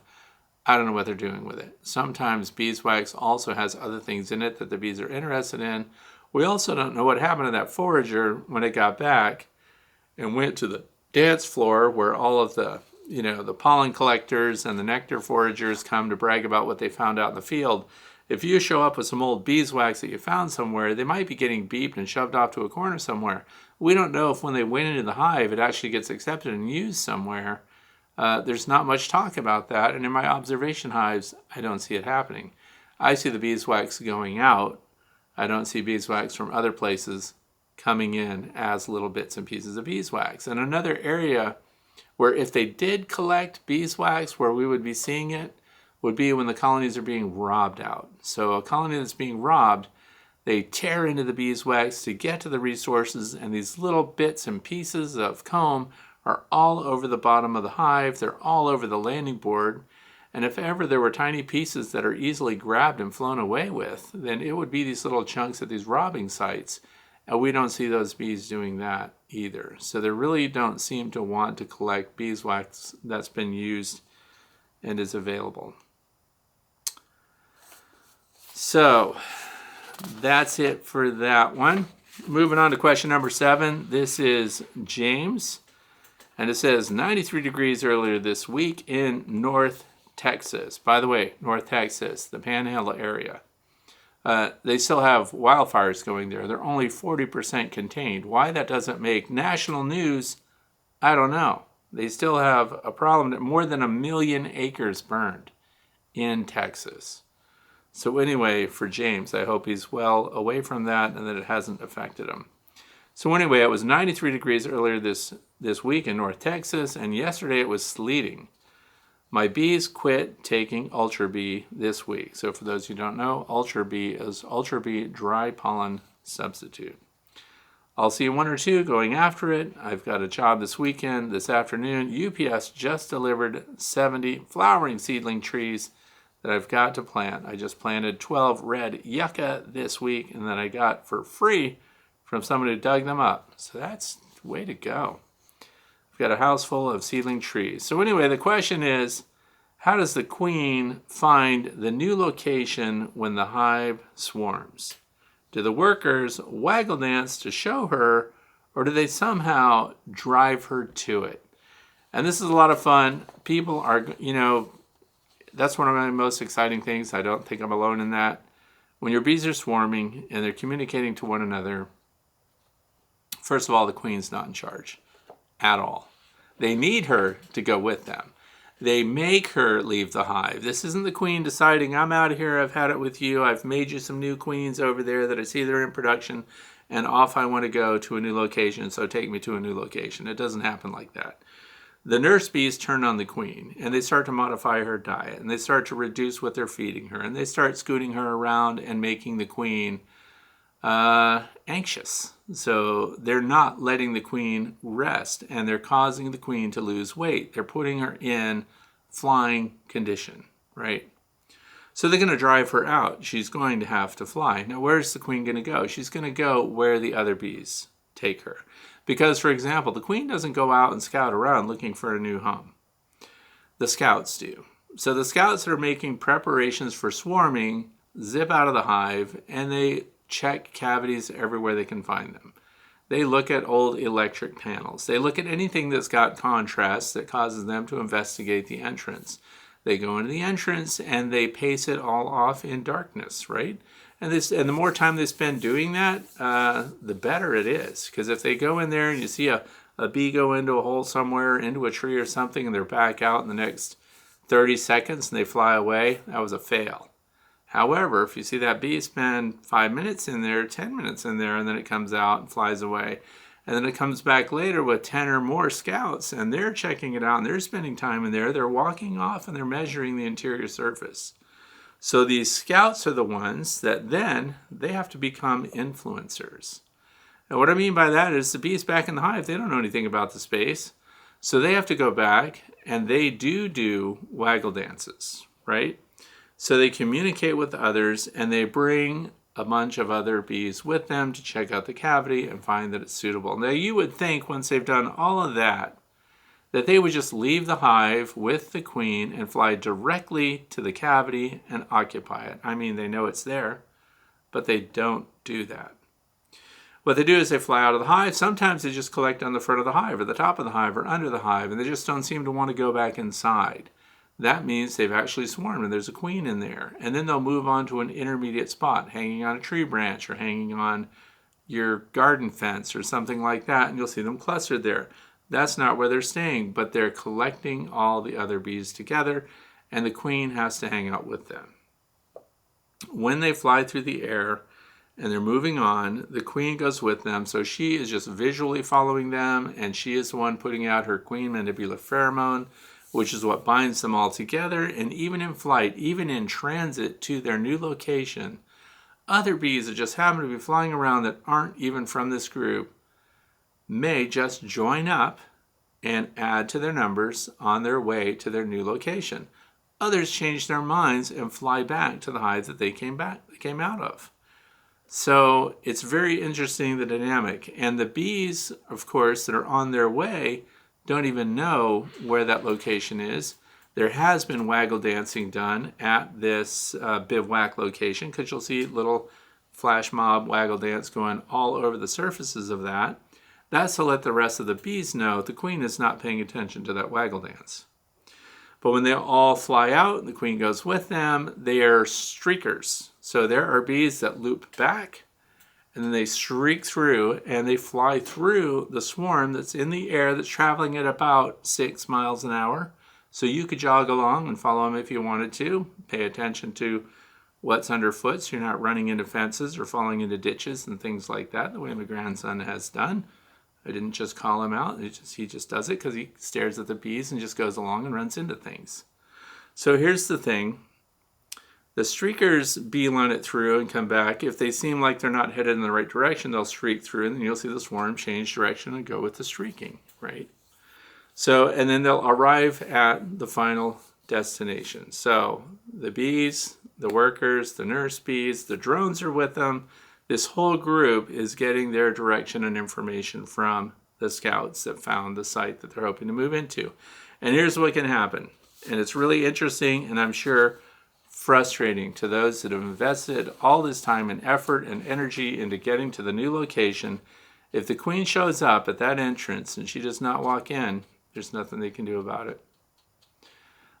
I don't know what they're doing with it. Sometimes beeswax also has other things in it that the bees are interested in. We also don't know what happened to that forager when it got back and went to the dance floor where all of the pollen collectors and the nectar foragers come to brag about what they found out in the field. If you show up with some old beeswax that you found somewhere, they might be getting beeped and shoved off to a corner somewhere. We don't know if when they went into the hive, it actually gets accepted and used somewhere. There's not much talk about that, and in my observation hives, I don't see it happening. I see the beeswax going out. I don't see beeswax from other places coming in as little bits and pieces of beeswax. And another area where if they did collect beeswax, where we would be seeing it, would be when the colonies are being robbed out. So a colony that's being robbed, they tear into the beeswax to get to the resources, and these little bits and pieces of comb are all over the bottom of the hive. They're all over the landing board. And if ever there were tiny pieces that are easily grabbed and flown away with, then it would be these little chunks at these robbing sites. And we don't see those bees doing that either. So they really don't seem to want to collect beeswax that's been used and is available. So that's it for that one. Moving on to question number 7. This is James. And it says 93 degrees earlier this week in North Texas. By the way, North Texas, the Panhandle area. They still have wildfires going there. They're only 40% contained. Why that doesn't make national news, I don't know. They still have a problem that more than 1 million acres burned in Texas. So anyway, for James, I hope he's well away from that and that it hasn't affected him. So anyway, it was 93 degrees earlier this week in North Texas, and yesterday it was sleeting. My bees quit taking Ultra Bee this week. So for those who don't know, Ultra Bee is Ultra Bee dry pollen substitute. I'll see 1 or 2 going after it. I've got a job this weekend, this afternoon. UPS just delivered 70 flowering seedling trees that I've got to plant. I just planted 12 red yucca this week, and then I got for free from somebody who dug them up. So that's the way to go. I've got a house full of seedling trees. So anyway, the question is, how does the queen find the new location when the hive swarms? Do the workers waggle dance to show her, or do they somehow drive her to it? And this is a lot of fun. People are, that's one of my most exciting things. I don't think I'm alone in that. When your bees are swarming and they're communicating to one another, first of all, the queen's not in charge at all. They need her to go with them. They make her leave the hive. This isn't the queen deciding, I'm out of here, I've had it with you, I've made you some new queens over there that I see they're in production, and off I want to go to a new location, so take me to a new location. It doesn't happen like that. The nurse bees turn on the queen, and they start to modify her diet, and they start to reduce what they're feeding her, and they start scooting her around and making the queen anxious. So they're not letting the queen rest, and they're causing the queen to lose weight. They're putting her in flying condition, right? So they're going to drive her out. She's going to have to fly. Now, where's the queen going to go? She's going to go where the other bees take her. Because, for example, the queen doesn't go out and scout around looking for a new home. The scouts do. So the scouts that are making preparations for swarming zip out of the hive, and they check cavities everywhere they can find them. They look at old electric panels. They look at anything that's got contrast that causes them to investigate the entrance. They go into the entrance and they pace it all off in darkness, right? And the more time they spend doing that, the better it is. Because if they go in there and you see a bee go into a hole somewhere, into a tree or something, and they're back out in the next 30 seconds and they fly away, that was a fail. However, if you see that bee spend 5 minutes in there, 10 minutes in there, and then it comes out and flies away, and then it comes back later with 10 or more scouts, and they're checking it out, and they're spending time in there, they're walking off, and they're measuring the interior surface. So these scouts are the ones that then they have to become influencers. And what I mean by that is the bees back in the hive, they don't know anything about the space. So they have to go back, and they do waggle dances, right? So they communicate with others, and they bring a bunch of other bees with them to check out the cavity and find that it's suitable. Now you would think once they've done all of that they would just leave the hive with the queen and fly directly to the cavity and occupy it. I mean, they know it's there, but they don't do that. What they do is they fly out of the hive. Sometimes they just collect on the front of the hive or the top of the hive or under the hive, and they just don't seem to want to go back inside. That means they've actually swarmed and there's a queen in there. And then they'll move on to an intermediate spot, hanging on a tree branch or hanging on your garden fence or something like that, and you'll see them clustered there. That's not where they're staying, but they're collecting all the other bees together, and the queen has to hang out with them. When they fly through the air and they're moving on, the queen goes with them, so she is just visually following them, and she is the one putting out her queen mandibular pheromone, which is what binds them all together. And even in flight, even in transit to their new location, other bees that just happen to be flying around that aren't even from this group may just join up and add to their numbers on their way to their new location. Others change their minds and fly back to the hive that they came out of. So it's very interesting, the dynamic. And the bees, of course, that are on their way don't even know where that location is. There has been waggle dancing done at this bivouac location, because you'll see little flash mob waggle dance going all over the surfaces of that. That's to let the rest of the bees know the queen is not paying attention to that waggle dance. But when they all fly out and the queen goes with them, they are streakers. So there are bees that loop back, and then they streak through, and they fly through the swarm that's in the air that's traveling at about 6 miles an hour. So you could jog along and follow them if you wanted to. Pay attention to what's underfoot so you're not running into fences or falling into ditches and things like that, the way my grandson has done. I didn't just call him out. He just does it because he stares at the bees and just goes along and runs into things. So here's the thing. The streakers beeline it through and come back. If they seem like they're not headed in the right direction, they'll streak through, and then you'll see the swarm change direction and go with the streaking, right? So, and then they'll arrive at the final destination. So the bees, the workers, the nurse bees, the drones are with them. This whole group is getting their direction and information from the scouts that found the site that they're hoping to move into. And here's what can happen. And it's really interesting, and I'm sure frustrating to those that have invested all this time and effort and energy into getting to the new location. If the queen shows up at that entrance and she does not walk in, there's nothing they can do about it.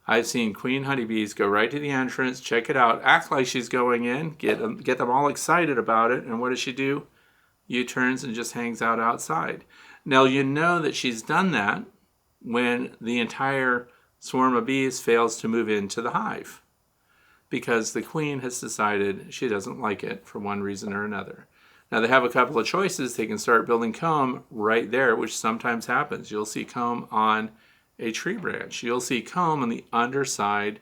I've seen queen honeybees go right to the entrance, check it out, act like she's going in, get them all excited about it, and what does she do? U-turns and just hangs out outside. Now you know that she's done that when the entire swarm of bees fails to move into the hive, because the queen has decided she doesn't like it for one reason or another. Now they have a couple of choices. They can start building comb right there, which sometimes happens. You'll see comb on a tree branch. You'll see comb on the underside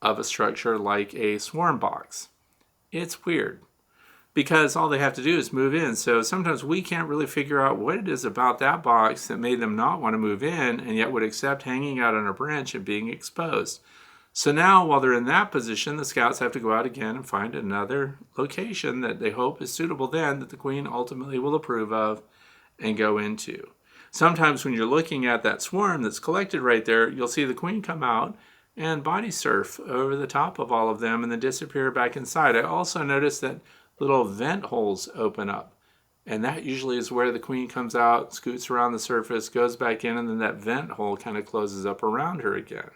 of a structure like a swarm box. It's weird because all they have to do is move in. So sometimes we can't really figure out what it is about that box that made them not want to move in and yet would accept hanging out on a branch and being exposed. So now while they're in that position, the scouts have to go out again and find another location that they hope is suitable then that the queen ultimately will approve of and go into. Sometimes when you're looking at that swarm that's collected right there, you'll see the queen come out and body surf over the top of all of them and then disappear back inside. I also noticed that little vent holes open up, and that usually is where the queen comes out, scoots around the surface, goes back in, and then that vent hole kind of closes up around her again.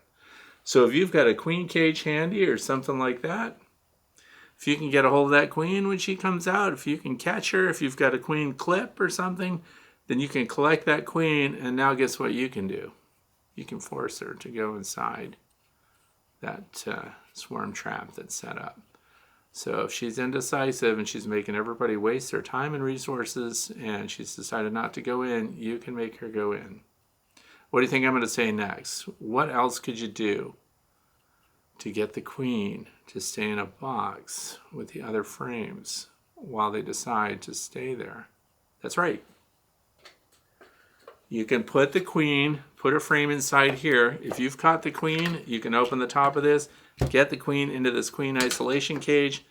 So if you've got a queen cage handy or something like that, if you can get a hold of that queen when she comes out, if you can catch her, if you've got a queen clip or something, then you can collect that queen, and now guess what you can do? You can force her to go inside that swarm trap that's set up. So if she's indecisive and she's making everybody waste their time and resources and she's decided not to go in, you can make her go in. What do you think I'm going to say next? What else could you do to get the queen to stay in a box with the other frames while they decide to stay there? That's right. You can put the queen, put a frame inside here. If you've caught the queen, you can open the top of this, get the queen into this queen isolation cage,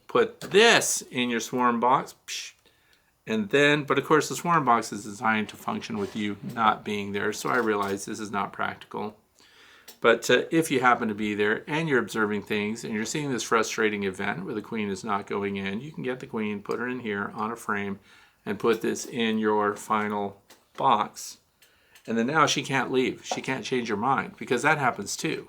put this in your swarm box, and then, but of course the swarm box is designed to function with you not being there, so I realize this is not practical. But if you happen to be there and you're observing things and you're seeing this frustrating event where the queen is not going in, you can get the queen, put her in here on a frame, and put this in your final box. And then now she can't leave. She can't change her mind, because that happens too.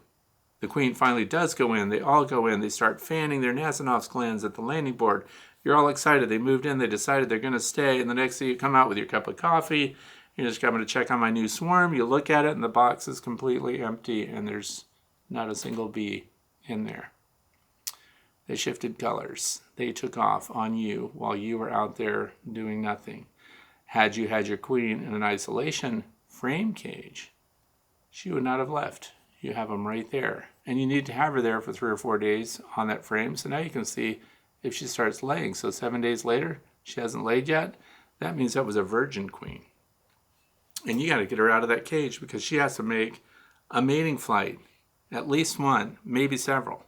The queen finally does go in. They all go in. They start fanning their Nasonov glands at the landing board. You're all excited. They moved in. They decided they're going to stay. And the next thing you come out with your cup of coffee. You're just coming to check on my new swarm. You look at it and the box is completely empty and there's not a single bee in there. They shifted colors. They took off on you while you were out there doing nothing. Had you had your queen in an isolation frame cage, she would not have left. You have them right there. And you need to have her there for 3 or 4 days on that frame. So now you can see if she starts laying. So 7 days later, she hasn't laid yet. That means that was a virgin queen. And you got to get her out of that cage because she has to make a mating flight. At least one, maybe several.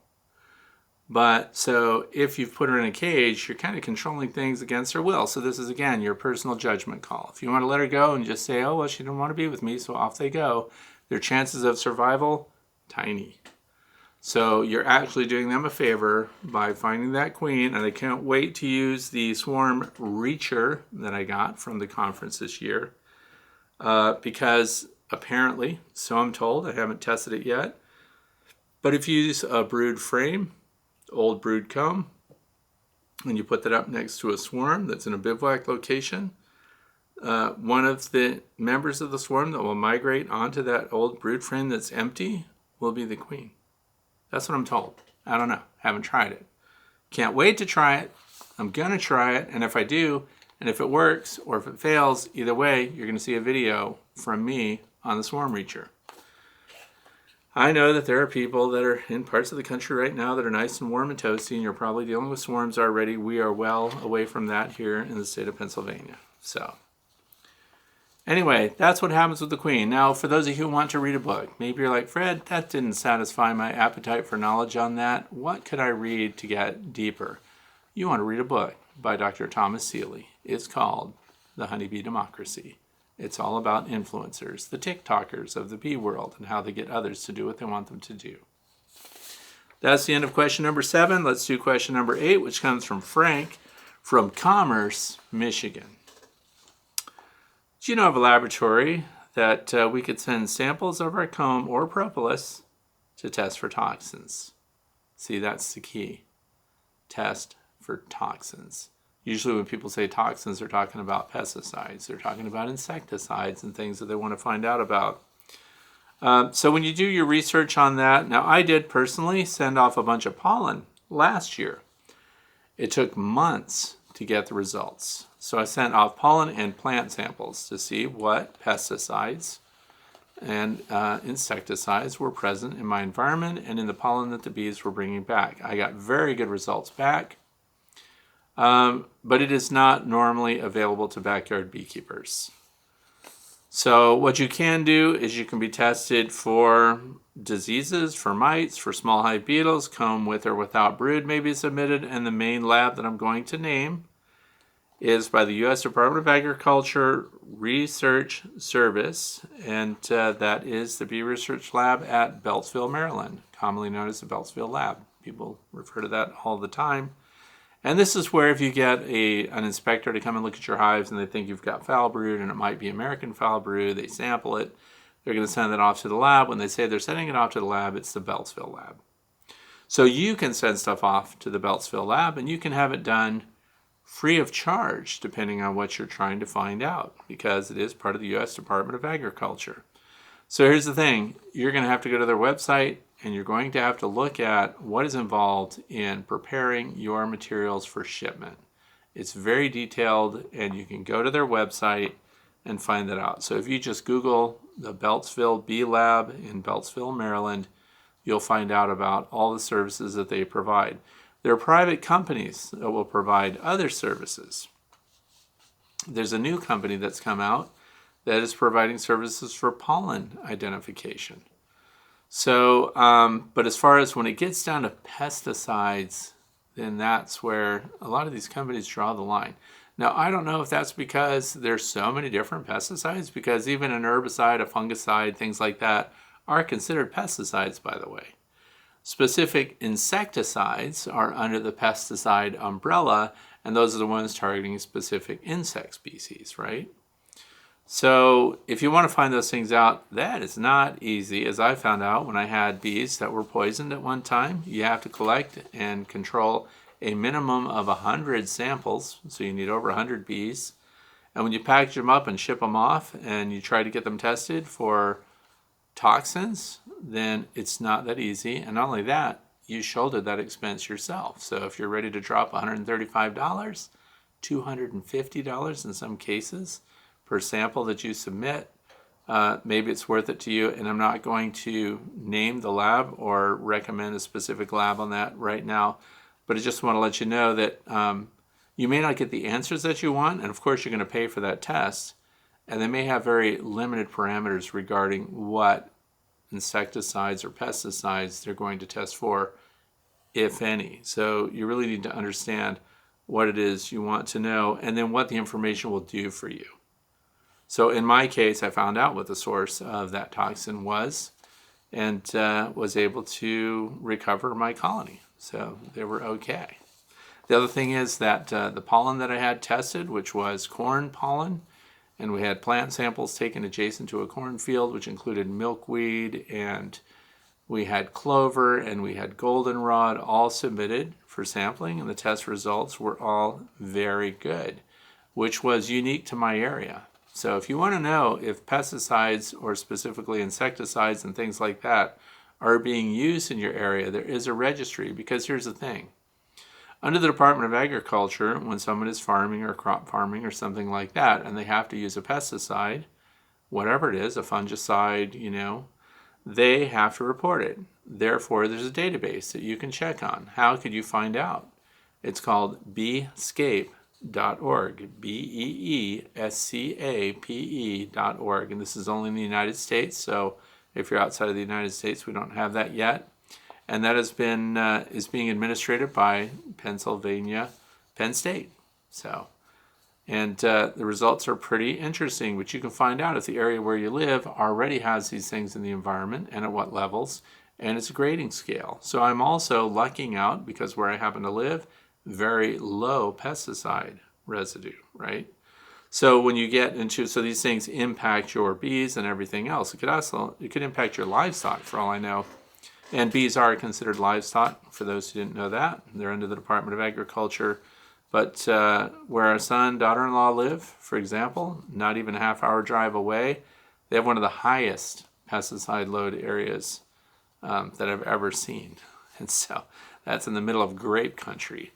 But so if you've put her in a cage, you're kind of controlling things against her will. So this is, again, your personal judgment call. If you want to let her go and just say, oh, well, she didn't want to be with me, so off they go, their chances of survival, tiny. So you're actually doing them a favor by finding that queen. And I can't wait to use the swarm reacher that I got from the conference this year. Because apparently, so I'm told, I haven't tested it yet, but if you use a brood frame, old brood comb, and you put that up next to a swarm that's in a bivouac location, one of the members of the swarm that will migrate onto that old brood frame that's empty will be the queen. That's what I'm told. I don't know. Haven't tried it. Can't wait to try it. I'm going to try it, and if I do, and if it works or if it fails, either way, you're going to see a video from me on the swarm reacher. I know that there are people that are in parts of the country right now that are nice and warm and toasty, and you're probably dealing with swarms already. We are well away from that here in the state of Pennsylvania. So anyway, that's what happens with the queen. Now, for those of you who want to read a book, maybe you're like, Fred, that didn't satisfy my appetite for knowledge on that. What could I read to get deeper? You want to read a book by Dr. Thomas Seeley. It's called The Honeybee Democracy. It's all about influencers, the TikTokers of the bee world, and how they get others to do what they want them to do. That's the end of question number 7. Let's do question number 8, which comes from Frank from Commerce, Michigan. Do you know of a laboratory that we could send samples of our comb or propolis to test for toxins. See, that's the key. Test for toxins. Usually when people say toxins, they're talking about pesticides. They're talking about insecticides and things that they want to find out about. So when you do your research on that, now I did personally send off a bunch of pollen last year. It took months to get the results. So I sent off pollen and plant samples to see what pesticides and insecticides were present in my environment and in the pollen that the bees were bringing back. I got very good results back, but it is not normally available to backyard beekeepers. So what you can do is you can be tested for diseases, for mites, for small hive beetles. Comb with or without brood may be submitted, and the main lab that I'm going to name is by the U.S. Department of Agriculture Research Service, and that is the Bee Research Lab at Beltsville, Maryland, commonly known as the Beltsville Lab. People refer to that all the time. And this is where if you get an inspector to come and look at your hives and they think you've got foul brood and it might be American foul brood, they sample it, they're going to send it off to the lab. When they say they're sending it off to the lab, it's the Beltsville Lab. So you can send stuff off to the Beltsville Lab and you can have it done free of charge depending on what you're trying to find out, because it is part of the U.S. Department of Agriculture. So here's the thing. You're going to have to go to their website and you're going to have to look at what is involved in preparing your materials for shipment. It's very detailed and you can go to their website and find that out. So if you just Google the Beltsville Bee Lab in Beltsville, Maryland, you'll find out about all the services that they provide. There are private companies that will provide other services. There's a new company that's come out that is providing services for pollen identification. So, but as far as when it gets down to pesticides, then that's where a lot of these companies draw the line. Now, I don't know if that's because there's so many different pesticides, because even an herbicide, a fungicide, things like that are considered pesticides, by the way. Specific insecticides are under the pesticide umbrella, and those are the ones targeting specific insect species, right? So if you want to find those things out, that is not easy. As I found out when I had bees that were poisoned at one time, you have to collect and control a minimum of 100 samples. So you need over 100 bees. And when you package them up and ship them off and you try to get them tested for toxins, then it's not that easy. And not only that, you shoulder that expense yourself. So if you're ready to drop $135, $250 in some cases, per sample that you submit, maybe it's worth it to you. And I'm not going to name the lab or recommend a specific lab on that right now, but I just want to let you know that you may not get the answers that you want, and of course you're going to pay for that test, and they may have very limited parameters regarding what insecticides or pesticides they're going to test for, if any. So you really need to understand what it is you want to know and then what the information will do for you. So in my case, I found out what the source of that toxin was and was able to recover my colony. So they were okay. The other thing is that the pollen that I had tested, which was corn pollen, and we had plant samples taken adjacent to a cornfield, which included milkweed, and we had clover, and we had goldenrod, all submitted for sampling, and the test results were all very good, which was unique to my area. So if you want to know if pesticides or specifically insecticides and things like that are being used in your area, there is a registry, because here's the thing. Under the Department of Agriculture, when someone is farming or crop farming or something like that, and they have to use a pesticide, whatever it is, a fungicide, they have to report it. Therefore, there's a database that you can check on. How could you find out? It's called Beescape.org, Beescape.org, and this is only in the United States, so if you're outside of the United States, we don't have that yet. And that has been is being administered by Penn State. So, and the results are pretty interesting, which you can find out if the area where you live already has these things in the environment and at what levels, and it's a grading scale. So I'm also lucking out, because where I happen to live, very low pesticide residue, right? So when you get into, so these things impact your bees and everything else. It could impact your livestock, for all I know. And bees are considered livestock, for those who didn't know that. They're under the Department of Agriculture. But where our son, daughter-in-law live, for example, not even a half-hour drive away, they have one of the highest pesticide load areas that I've ever seen. And so that's in the middle of grape country.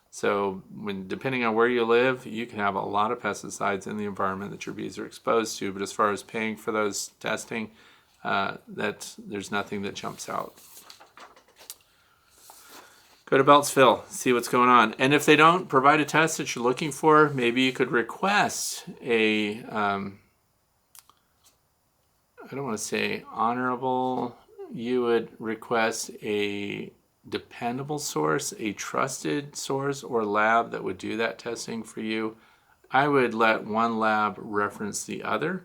So depending on where you live, you can have a lot of pesticides in the environment that your bees are exposed to. But as far as paying for those testing, there's nothing that jumps out. Go to Beltsville, see what's going on. And if they don't provide a test that you're looking for, maybe you could request a, I don't want to say honorable, you would request a dependable source, a trusted source or lab that would do that testing for you. I would let one lab reference the other,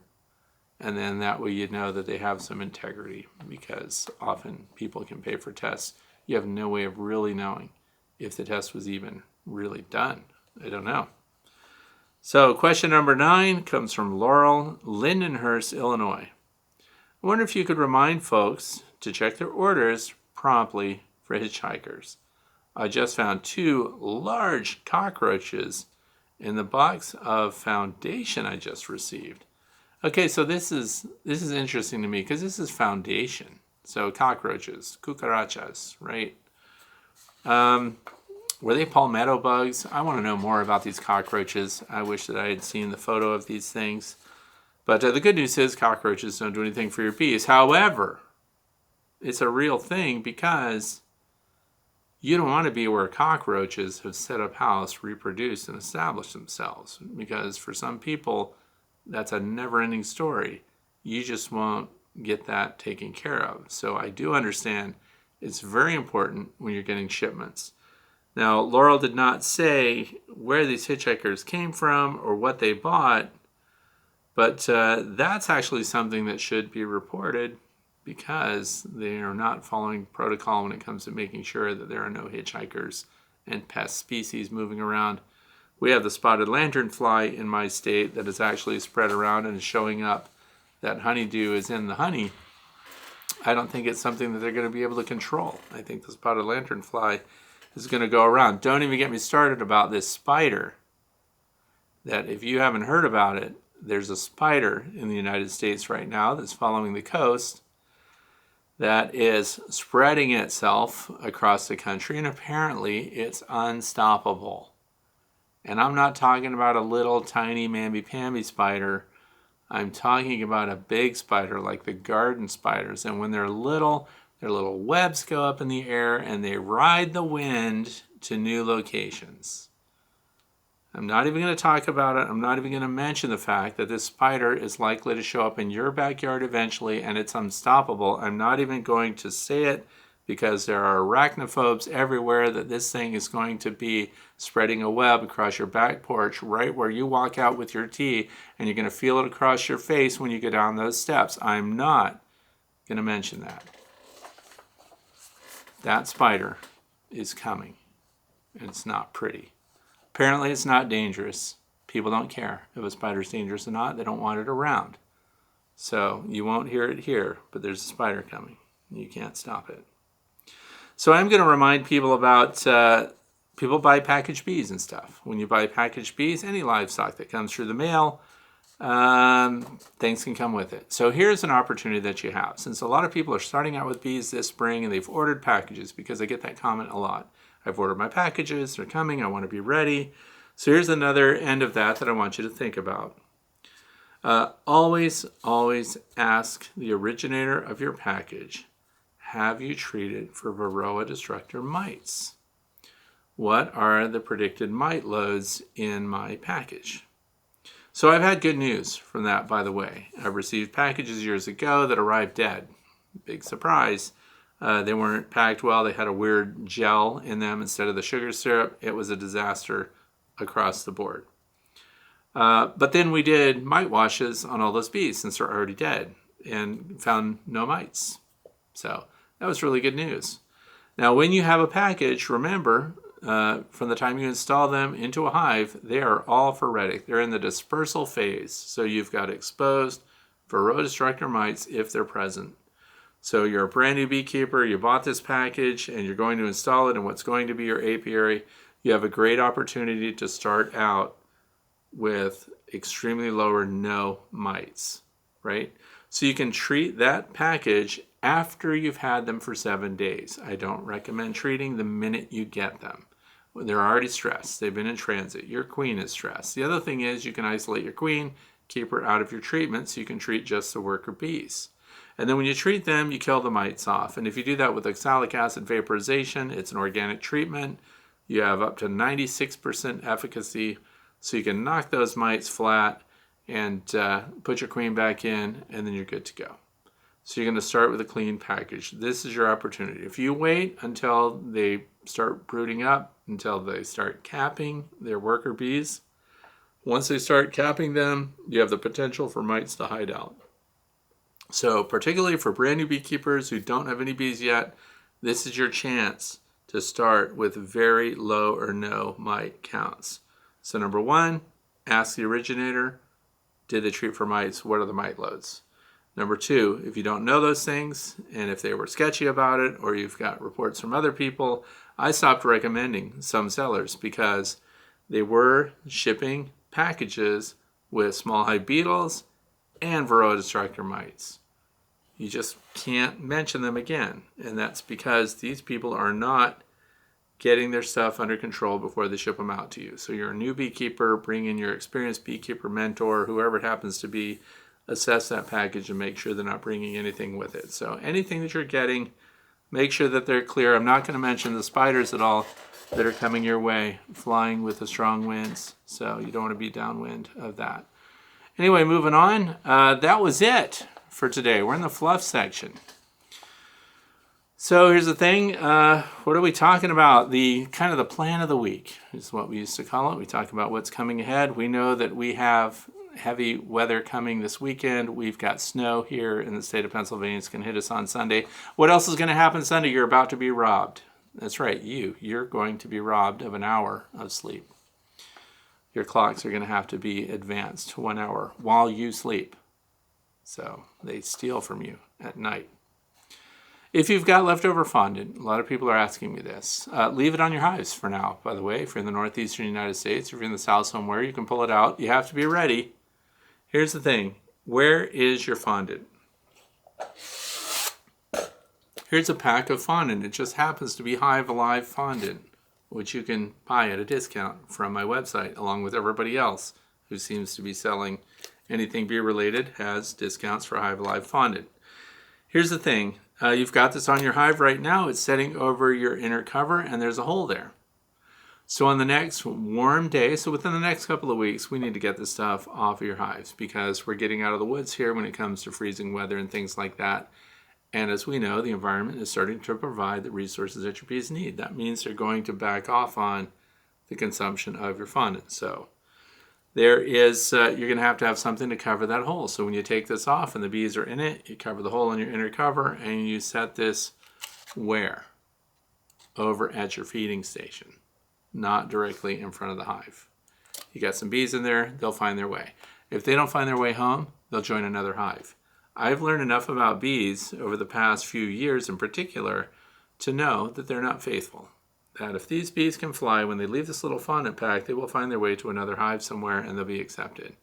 and then that way you'd know that they have some integrity, because often people can pay for tests. You have no way of really knowing if the test was even really done. I don't know. So question number 9 comes from Laurel, Lindenhurst, Illinois. I wonder if you could remind folks to check their orders promptly for hitchhikers. I just found 2 large cockroaches in the box of foundation I just received. Okay, so this is interesting to me, because this is foundation. So cockroaches, cucarachas, right? Were they palmetto bugs? I want to know more about these cockroaches. I wish that I had seen the photo of these things. But the good news is cockroaches don't do anything for your bees. However, it's a real thing, because you don't want to be where cockroaches have set up house, reproduced, and established themselves. Because for some people, that's a never-ending story. You just won't get that taken care of. So I do understand it's very important when you're getting shipments. Now, Laurel did not say where these hitchhikers came from or what they bought, but that's actually something that should be reported, because they are not following protocol when it comes to making sure that there are no hitchhikers and pest species moving around. We have the spotted lanternfly in my state that is actually spread around and is showing up that honeydew is in the honey. I don't think it's something that they're going to be able to control. I think the spotted lanternfly is going to go around. Don't even get me started about this spider, that if you haven't heard about it, there's a spider in the United States right now that's following the coast that is spreading itself across the country, and apparently it's unstoppable. And I'm not talking about a little tiny mamby-pamby spider. I'm talking about a big spider, like the garden spiders. And when they're little, their little webs go up in the air and they ride the wind to new locations. I'm not even going to talk about it. I'm not even going to mention the fact that this spider is likely to show up in your backyard eventually, and it's unstoppable. I'm not even going to say it, because there are arachnophobes everywhere, that this thing is going to be spreading a web across your back porch right where you walk out with your tea, and you're going to feel it across your face when you go down those steps. I'm not going to mention that. That spider is coming, and it's not pretty. Apparently it's not dangerous. People don't care if a spider's dangerous or not. They don't want it around. So you won't hear it here, but there's a spider coming. You can't stop it. So I'm going to remind people about, people buy packaged bees and stuff. When you buy packaged bees, any livestock that comes through the mail, things can come with it. So here's an opportunity that you have. Since a lot of people are starting out with bees this spring and they've ordered packages, because I get that comment a lot. I've ordered my packages, they're coming, I want to be ready. So here's another end of that I want you to think about. Always ask the originator of your package, have you treated for Varroa destructor mites? What are the predicted mite loads in my package? So I've had good news from that, by the way. I've received packages years ago that arrived dead. Big surprise. They weren't packed well. They had a weird gel in them instead of the sugar syrup. It was a disaster across the board. But then we did mite washes on all those bees since they're already dead, and found no mites. So that was really good news. Now, when you have a package, remember, from the time you install them into a hive, they are all phoretic. They're in the dispersal phase. So you've got exposed Varroa destructor mites if they're present. So you're a brand new beekeeper, you bought this package and you're going to install it in what's going to be your apiary. You have a great opportunity to start out with extremely low or no mites, right? So you can treat that package after you've had them for 7 days. I don't recommend treating the minute you get them. They're already stressed. They've been in transit. Your queen is stressed. The other thing is you can isolate your queen, keep her out of your treatment so you can treat just the worker bees. And then when you treat them, you kill the mites off. And if you do that with oxalic acid vaporization, it's an organic treatment. You have up to 96% efficacy, so you can knock those mites flat and put your queen back in, and then you're good to go. So you're going to start with a clean package. This is your opportunity. If you wait until they start brooding up, until they start capping their worker bees, once they start capping them, you have the potential for mites to hide out. So particularly for brand new beekeepers who don't have any bees yet, this is your chance to start with very low or no mite counts. So number one, ask the originator, did they treat for mites? What are the mite loads? Number two, if you don't know those things, and if they were sketchy about it, or you've got reports from other people, I stopped recommending some sellers because they were shipping packages with small hive beetles and varroa destructor mites. You just can't mention them again. And that's because these people are not getting their stuff under control before they ship them out to you. So you're a new beekeeper, bring in your experienced beekeeper mentor, whoever it happens to be, assess that package and make sure they're not bringing anything with it. So anything that you're getting, make sure that they're clear. I'm not going to mention the spiders at all that are coming your way, flying with the strong winds. So you don't want to be downwind of that. Anyway, moving on. That was it for today. We're in the fluff section. So here's the thing. What are we talking about? The kind of the plan of the week is what we used to call it. We talk about what's coming ahead. We know that we have heavy weather coming this weekend. We've got snow here in the state of Pennsylvania. It's going to hit us on Sunday. What else is going to happen Sunday? You're about to be robbed. That's right, you're going to be robbed of an hour of sleep. Your clocks are going to have to be advanced 1 hour while you sleep. So they steal from you at night. If you've got leftover fondant, a lot of people are asking me this, leave it on your hives for now, by the way. If you're in the northeastern United States, if you're in the south somewhere, you can pull it out. You have to be ready. Here's the thing. Where is your fondant? Here's a pack of fondant. It just happens to be Hive Alive fondant, which you can buy at a discount from my website, along with everybody else who seems to be selling anything bee related has discounts for Hive Alive fondant. Here's the thing. You've got this on your hive right now. It's setting over your inner cover, and there's a hole there. So on the next warm day, so within the next couple of weeks, we need to get this stuff off of your hives because we're getting out of the woods here when it comes to freezing weather and things like that. And as we know, the environment is starting to provide the resources that your bees need. That means they're going to back off on the consumption of your fondant. So there is, you're going to have something to cover that hole. So when you take this off and the bees are in it, you cover the hole in your inner cover and you set this where? Over at your feeding station, not directly in front of the hive. You got some bees in there, they'll find their way. If they don't find their way home, they'll join another hive. I've learned enough about bees over the past few years in particular to know that they're not faithful. That if these bees can fly, when they leave this little fondant pack, they will find their way to another hive somewhere and they'll be accepted.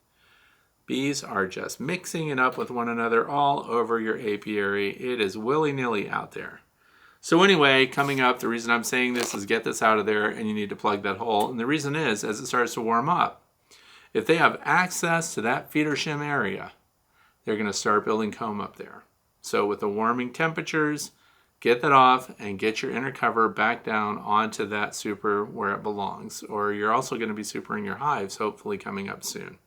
Bees are just mixing it up with one another all over your apiary. It is willy-nilly out there. So anyway, coming up, the reason I'm saying this is get this out of there and you need to plug that hole. And the reason is, as it starts to warm up, if they have access to that feeder shim area, they're going to start building comb up there. So with the warming temperatures, get that off and get your inner cover back down onto that super where it belongs. Or you're also going to be supering your hives, hopefully coming up soon.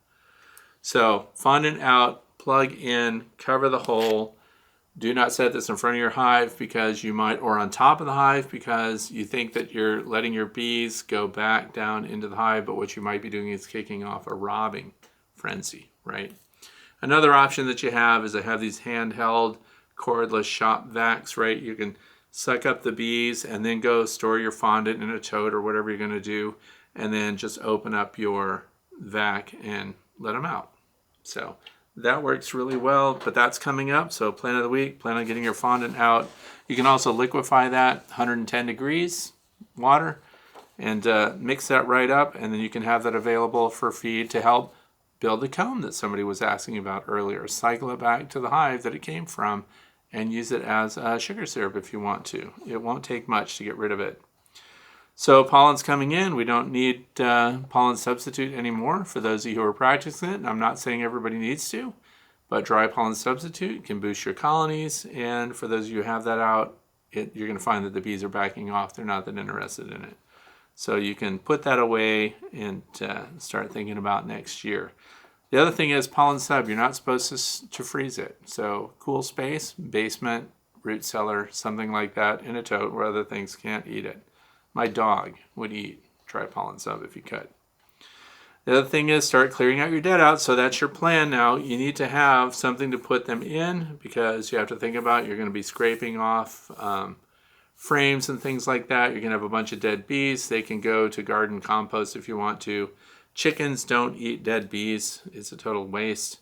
So fondant out, plug in, cover the hole. Do not set this in front of your hive because you might, or on top of the hive because you think that you're letting your bees go back down into the hive, but what you might be doing is kicking off a robbing frenzy, right? Another option that you have is to have these handheld cordless shop vacs, right? You can suck up the bees and then go store your fondant in a tote or whatever you're going to do, and then just open up your vac and let them out. So That works really well, but that's coming up. So plan of the week, plan on getting your fondant out. You can also liquefy that 110 degrees water and mix that right up, and then you can have that available for feed to help build the comb that somebody was asking about earlier. Cycle it back to the hive that it came from and use it as sugar syrup if you want to. It won't take much to get rid of it. So pollen's coming in. We don't need pollen substitute anymore for those of you who are practicing it. I'm not saying everybody needs to, but dry pollen substitute can boost your colonies. And for those of you who have that out, you're going to find that the bees are backing off. They're not that interested in it. So you can put that away and start thinking about next year. The other thing is pollen sub. You're not supposed to freeze it. So cool space, basement, root cellar, something like that in a tote where other things can't eat it. My dog would eat dry pollen sub if you could. The other thing is start clearing out your dead outs. So that's your plan now. You need to have something to put them in because you have to think about you're going to be scraping off frames and things like that. You're going to have a bunch of dead bees. They can go to garden compost if you want to. Chickens don't eat dead bees. It's a total waste.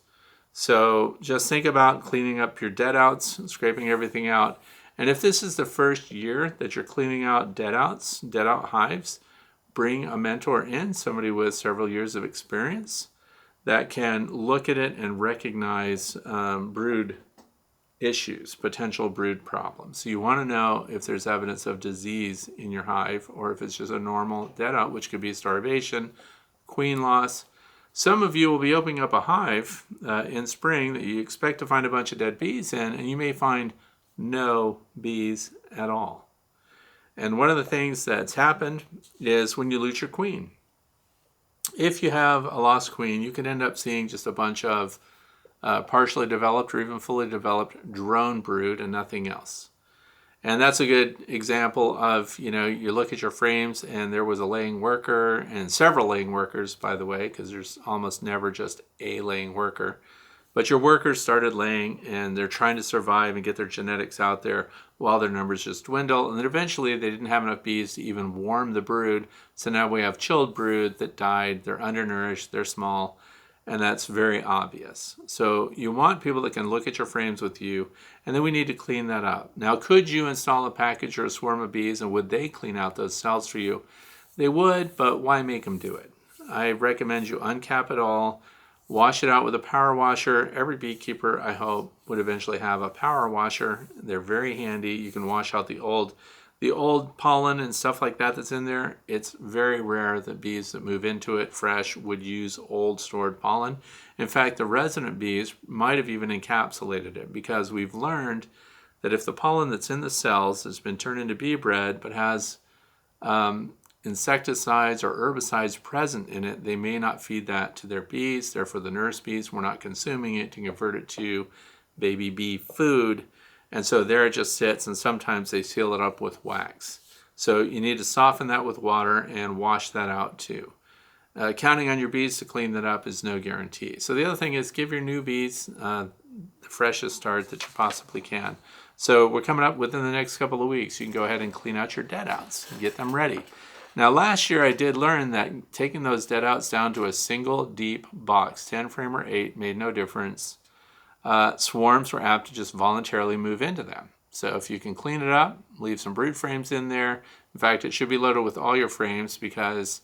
So just think about cleaning up your dead outs, scraping everything out. And if this is the first year that you're cleaning out dead out hives, bring a mentor in, somebody with several years of experience that can look at it and recognize brood issues, potential brood problems. So you want to know if there's evidence of disease in your hive or if it's just a normal dead out, which could be starvation, queen loss. Some of you will be opening up a hive in spring that you expect to find a bunch of dead bees in, and you may find no bees at all. And one of the things that's happened is when you lose your queen. If you have a lost queen, you can end up seeing just a bunch of partially developed or even fully developed drone brood and nothing else. And that's a good example of, you look at your frames and there was a laying worker and several laying workers, by the way, because there's almost never just a laying worker. But your workers started laying and they're trying to survive and get their genetics out there while their numbers just dwindle. And then eventually they didn't have enough bees to even warm the brood. So now we have chilled brood that died. They're undernourished, they're small, and that's very obvious. So you want people that can look at your frames with you, and then we need to clean that up. Now, could you install a package or a swarm of bees and would they clean out those cells for you? They would, but why make them do it? I recommend you uncap it all. Wash it out with a power washer. Every beekeeper, I hope, would eventually have a power washer. They're very handy. You can wash out the old pollen and stuff like that that's in there. It's very rare that bees that move into it fresh would use old stored pollen. In fact, the resident bees might have even encapsulated it because we've learned that if the pollen that's in the cells has been turned into bee bread but has insecticides or herbicides present in it, they may not feed that to their bees. Therefore, the nurse bees were not consuming it to convert it to baby bee food. And so there it just sits, and sometimes they seal it up with wax. So you need to soften that with water and wash that out too. Counting on your bees to clean that up is no guarantee. So the other thing is give your new bees the freshest start that you possibly can. So we're coming up within the next couple of weeks. You can go ahead and clean out your dead outs and get them ready. Now, last year I did learn that taking those dead outs down to a single deep box, 10 frame or 8, made no difference. Swarms were apt to just voluntarily move into them. So if you can clean it up, leave some brood frames in there. In fact, it should be loaded with all your frames because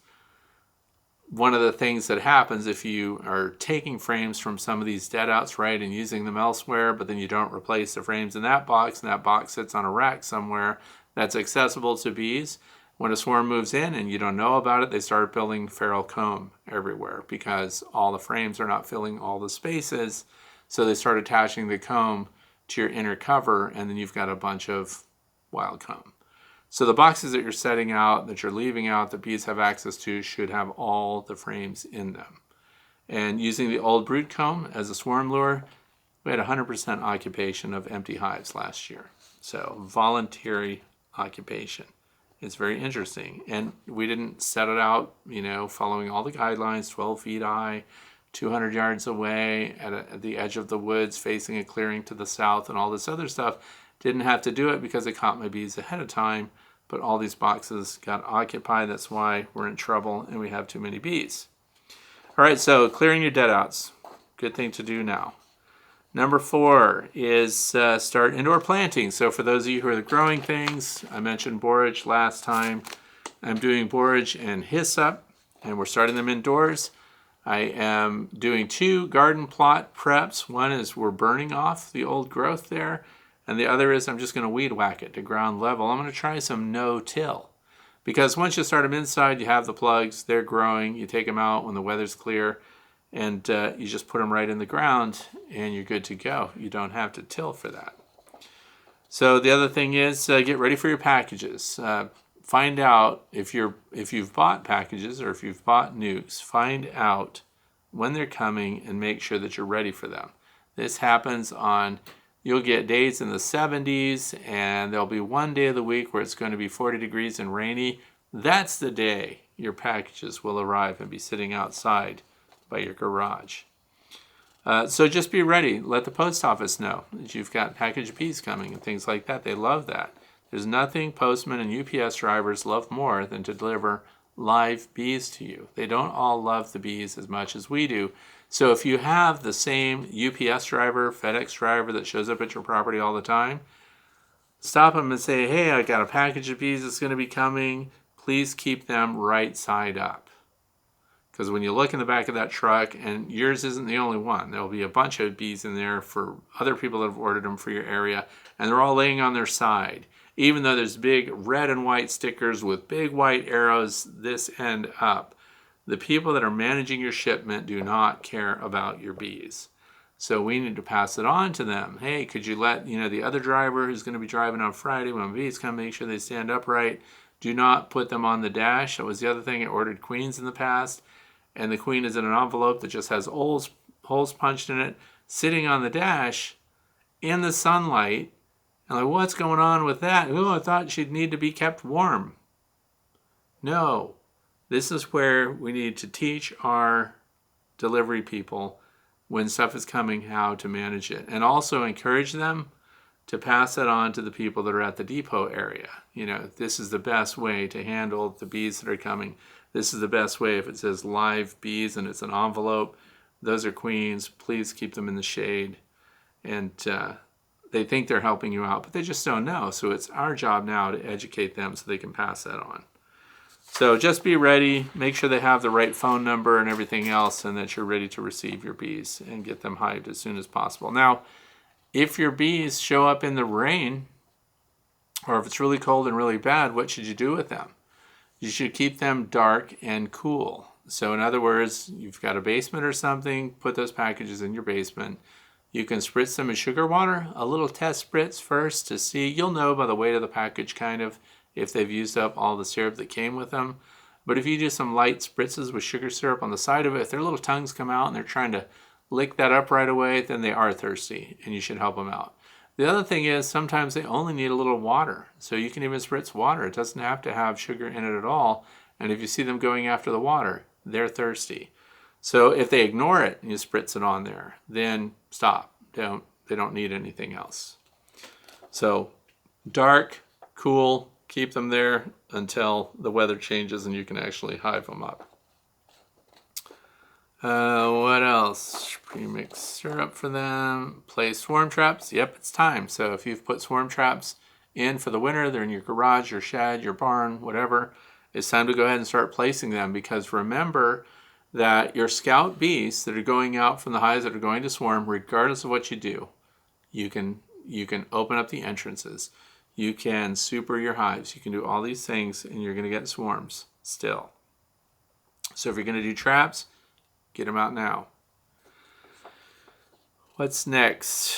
one of the things that happens if you are taking frames from some of these dead outs, right, and using them elsewhere, but then you don't replace the frames in that box, and that box sits on a rack somewhere that's accessible to bees. When a swarm moves in and you don't know about it, they start building feral comb everywhere because all the frames are not filling all the spaces. So they start attaching the comb to your inner cover, and then you've got a bunch of wild comb. So the boxes that you're setting out, that you're leaving out, that bees have access to, should have all the frames in them. And using the old brood comb as a swarm lure, we had 100% occupation of empty hives last year. So voluntary occupation. It's very interesting. And we didn't set it out, following all the guidelines, 12 feet high, 200 yards away at the edge of the woods, facing a clearing to the south and all this other stuff. Didn't have to do it because I caught my bees ahead of time, but all these boxes got occupied. That's why we're in trouble and we have too many bees. All right, so clearing your dead outs. Good thing to do now. Number 4 is start indoor planting. So for those of you who are growing things, I mentioned borage last time. I'm doing borage and hyssop, and we're starting them indoors. I am doing 2 garden plot preps. One is we're burning off the old growth there, and the other is I'm just going to weed whack it to ground level. I'm going to try some no-till, because once you start them inside, you have the plugs, they're growing, you take them out when the weather's clear, and you just put them right in the ground, and you're good to go. You don't have to till for that. So the other thing is get ready for your packages. Find out if you've bought packages or if you've bought nukes. Find out when they're coming and make sure that you're ready for them. This happens on, you'll get days in the 70s, and there'll be one day of the week where it's going to be 40 degrees and rainy. That's the day your packages will arrive and be sitting outside by your garage. So just be ready. Let the post office know that you've got package bees coming and things like that. They love that. There's nothing postmen and UPS drivers love more than to deliver live bees to you. They don't all love the bees as much as we do. So if you have the same UPS driver, FedEx driver that shows up at your property all the time, stop them and say, hey, I got a package of bees that's going to be coming. Please keep them right side up. Because when you look in the back of that truck, and yours isn't the only one, there'll be a bunch of bees in there for other people that have ordered them for your area, and they're all laying on their side. Even though there's big red and white stickers with big white arrows this end up, the people that are managing your shipment do not care about your bees. So we need to pass it on to them. Hey, could you let the other driver who's going to be driving on Friday when bees come, make sure they stand upright. Do not put them on the dash. That was the other thing. I ordered queens in the past, and the queen is in an envelope that just has holes punched in it, sitting on the dash in the sunlight. And like, what's going on with that? Oh, I thought she'd need to be kept warm. No, this is where we need to teach our delivery people when stuff is coming how to manage it, and also encourage them to pass it on to the people that are at the depot area. This is the best way to handle the bees that are coming. This is the best way. If it says live bees and it's an envelope, those are queens. Please keep them in the shade. And they think they're helping you out, but they just don't know. So it's our job now to educate them so they can pass that on. So just be ready. Make sure they have the right phone number and everything else, and that you're ready to receive your bees and get them hived as soon as possible. Now, if your bees show up in the rain, or if it's really cold and really bad, what should you do with them? You should keep them dark and cool. So in other words, you've got a basement or something, put those packages in your basement. You can spritz them with sugar water, a little test spritz first to see. You'll know by the weight of the package kind of if they've used up all the syrup that came with them. But if you do some light spritzes with sugar syrup on the side of it, if their little tongues come out and they're trying to lick that up right away, then they are thirsty and you should help them out. The other thing is sometimes they only need a little water. So you can even spritz water. It doesn't have to have sugar in it at all. And if you see them going after the water, they're thirsty. So if they ignore it and you spritz it on there, then stop. They don't need anything else. So dark, cool, keep them there until the weather changes and you can actually hive them up. What else? Premix syrup for them. Place swarm traps. Yep, it's time. So if you've put swarm traps in for the winter, they're in your garage, your shed, your barn, whatever, it's time to go ahead and start placing them, because remember that your scout bees that are going out from the hives that are going to swarm, regardless of what you do, you can open up the entrances. You can super your hives. You can do all these things and you're going to get swarms still. So if you're going to do traps, get them out now. What's next?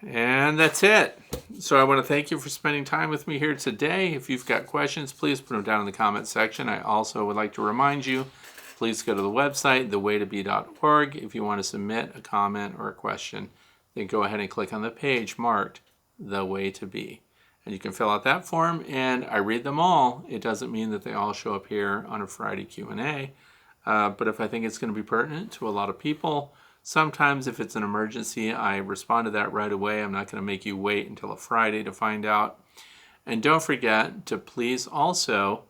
And that's it. So I want to thank you for spending time with me here today. If you've got questions, please put them down in the comment section. I also would like to remind you, please go to the website, thewaytobee.org. If you want to submit a comment or a question, then go ahead and click on the page marked The Way to Bee. And you can fill out that form, and I read them all. It doesn't mean that they all show up here on a Friday Q&A. But if I think it's going to be pertinent to a lot of people, sometimes if it's an emergency, I respond to that right away. I'm not going to make you wait until a Friday to find out. And don't forget to please also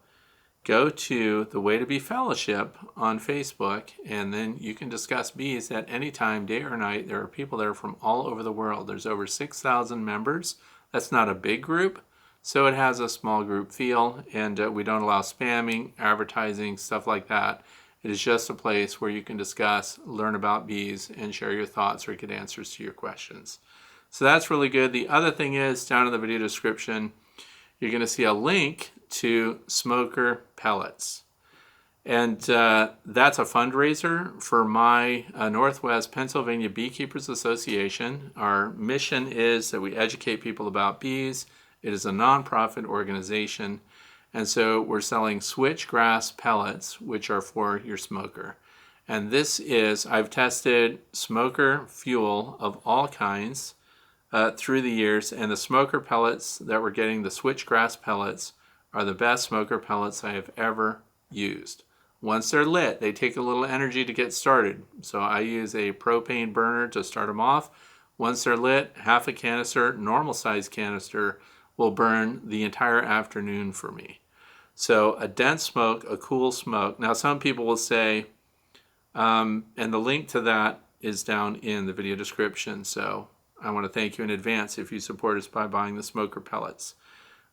go to the Way to Bee Fellowship on Facebook, and then you can discuss bees at any time, day or night. There are people there from all over the world. There's over 6,000 members. That's not a big group, so it has a small group feel, and we don't allow spamming, advertising, stuff like that. It is just a place where you can discuss, learn about bees, and share your thoughts or get answers to your questions. So that's really good. The other thing is, down in the video description, you're going to see a link to smoker pellets. And that's a fundraiser for my Northwest Pennsylvania Beekeepers Association. Our mission is that we educate people about bees. It is a nonprofit organization. And so we're selling switchgrass pellets, which are for your smoker. And this is, I've tested smoker fuel of all kinds through the years, and the smoker pellets that we're getting, the switchgrass pellets, are the best smoker pellets I have ever used. Once they're lit, they take a little energy to get started. So I use a propane burner to start them off. Once they're lit, half a canister, normal size canister, will burn the entire afternoon for me. So a dense smoke, a cool smoke. Now some people will say, and the link to that is down in the video description. So I want to thank you in advance if you support us by buying the smoker pellets.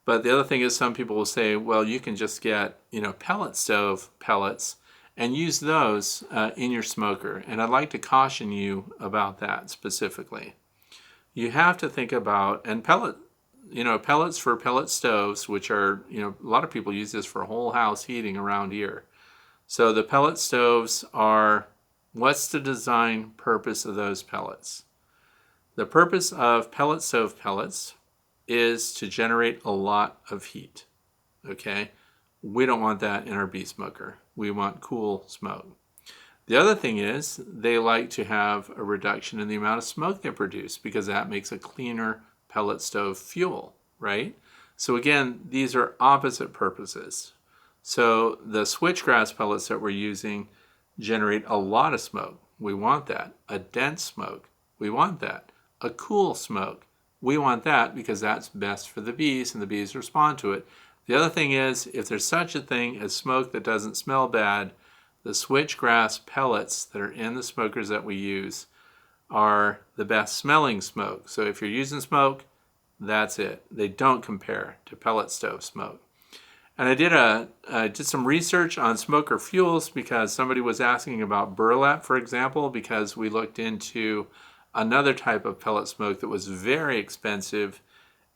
But the other thing is, some people will say, well, you can just get, pellet stove pellets and use those in your smoker. And I'd like to caution you about that specifically. You have to think about, and pellets for pellet stoves, which are, a lot of people use this for whole house heating around here. So the pellet stoves are, what's the design purpose of those pellets? The purpose of pellet stove pellets is to generate a lot of heat, okay? We don't want that in our bee smoker. We want cool smoke. The other thing is, they like to have a reduction in the amount of smoke they produce because that makes a cleaner pellet stove fuel, right? So again, these are opposite purposes. So the switchgrass pellets that we're using generate a lot of smoke. We want that. A dense smoke. We want that. A cool smoke. We want that because that's best for the bees and the bees respond to it. The other thing is, if there's such a thing as smoke that doesn't smell bad, the switchgrass pellets that are in the smokers that we use are the best smelling smoke. So if you're using smoke, that's it. They don't compare to pellet stove smoke. And I did some research on smoker fuels because somebody was asking about burlap, for example, because we looked into another type of pellet smoke that was very expensive,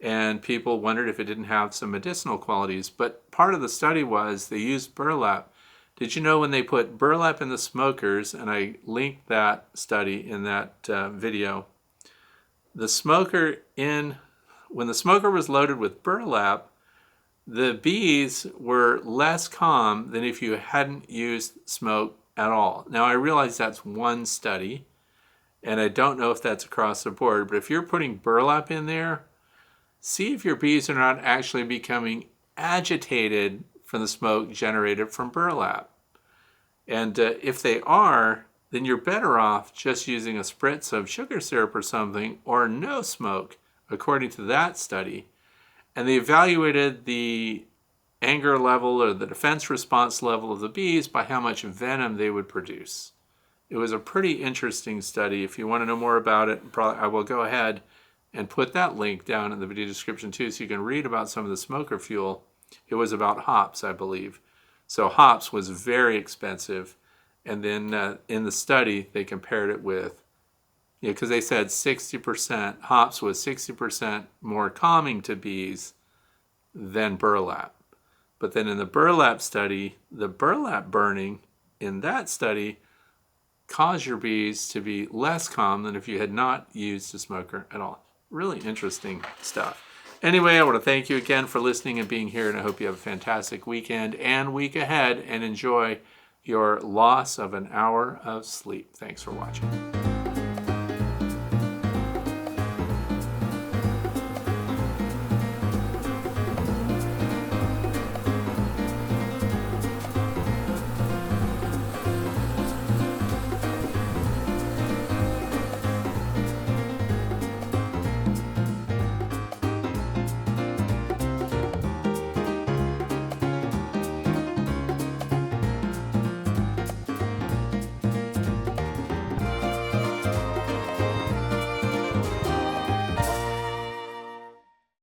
and people wondered if it didn't have some medicinal qualities. But part of the study was they used burlap. Did you know when they put burlap in the smokers, and I linked that study in that video, when the smoker was loaded with burlap, the bees were less calm than if you hadn't used smoke at all. Now I realize that's one study, and I don't know if that's across the board, but if you're putting burlap in there, see if your bees are not actually becoming agitated from the smoke generated from burlap. And if they are, then you're better off just using a spritz of sugar syrup or something, or no smoke, according to that study. And they evaluated the anger level or the defense response level of the bees by how much venom they would produce. It was a pretty interesting study. If you want to know more about it, I will go ahead and put that link down in the video description too, so you can read about some of the smoker fuel. It was about hops, I believe. So hops was very expensive. And then in the study, they compared it with, because they said 60%, hops was 60% more calming to bees than burlap. But then in the burlap study, the burlap burning in that study cause your bees to be less calm than if you had not used a smoker at all. Really interesting stuff. Anyway, I want to thank you again for listening and being here, and I hope you have a fantastic weekend and week ahead, and enjoy your loss of an hour of sleep. Thanks for watching.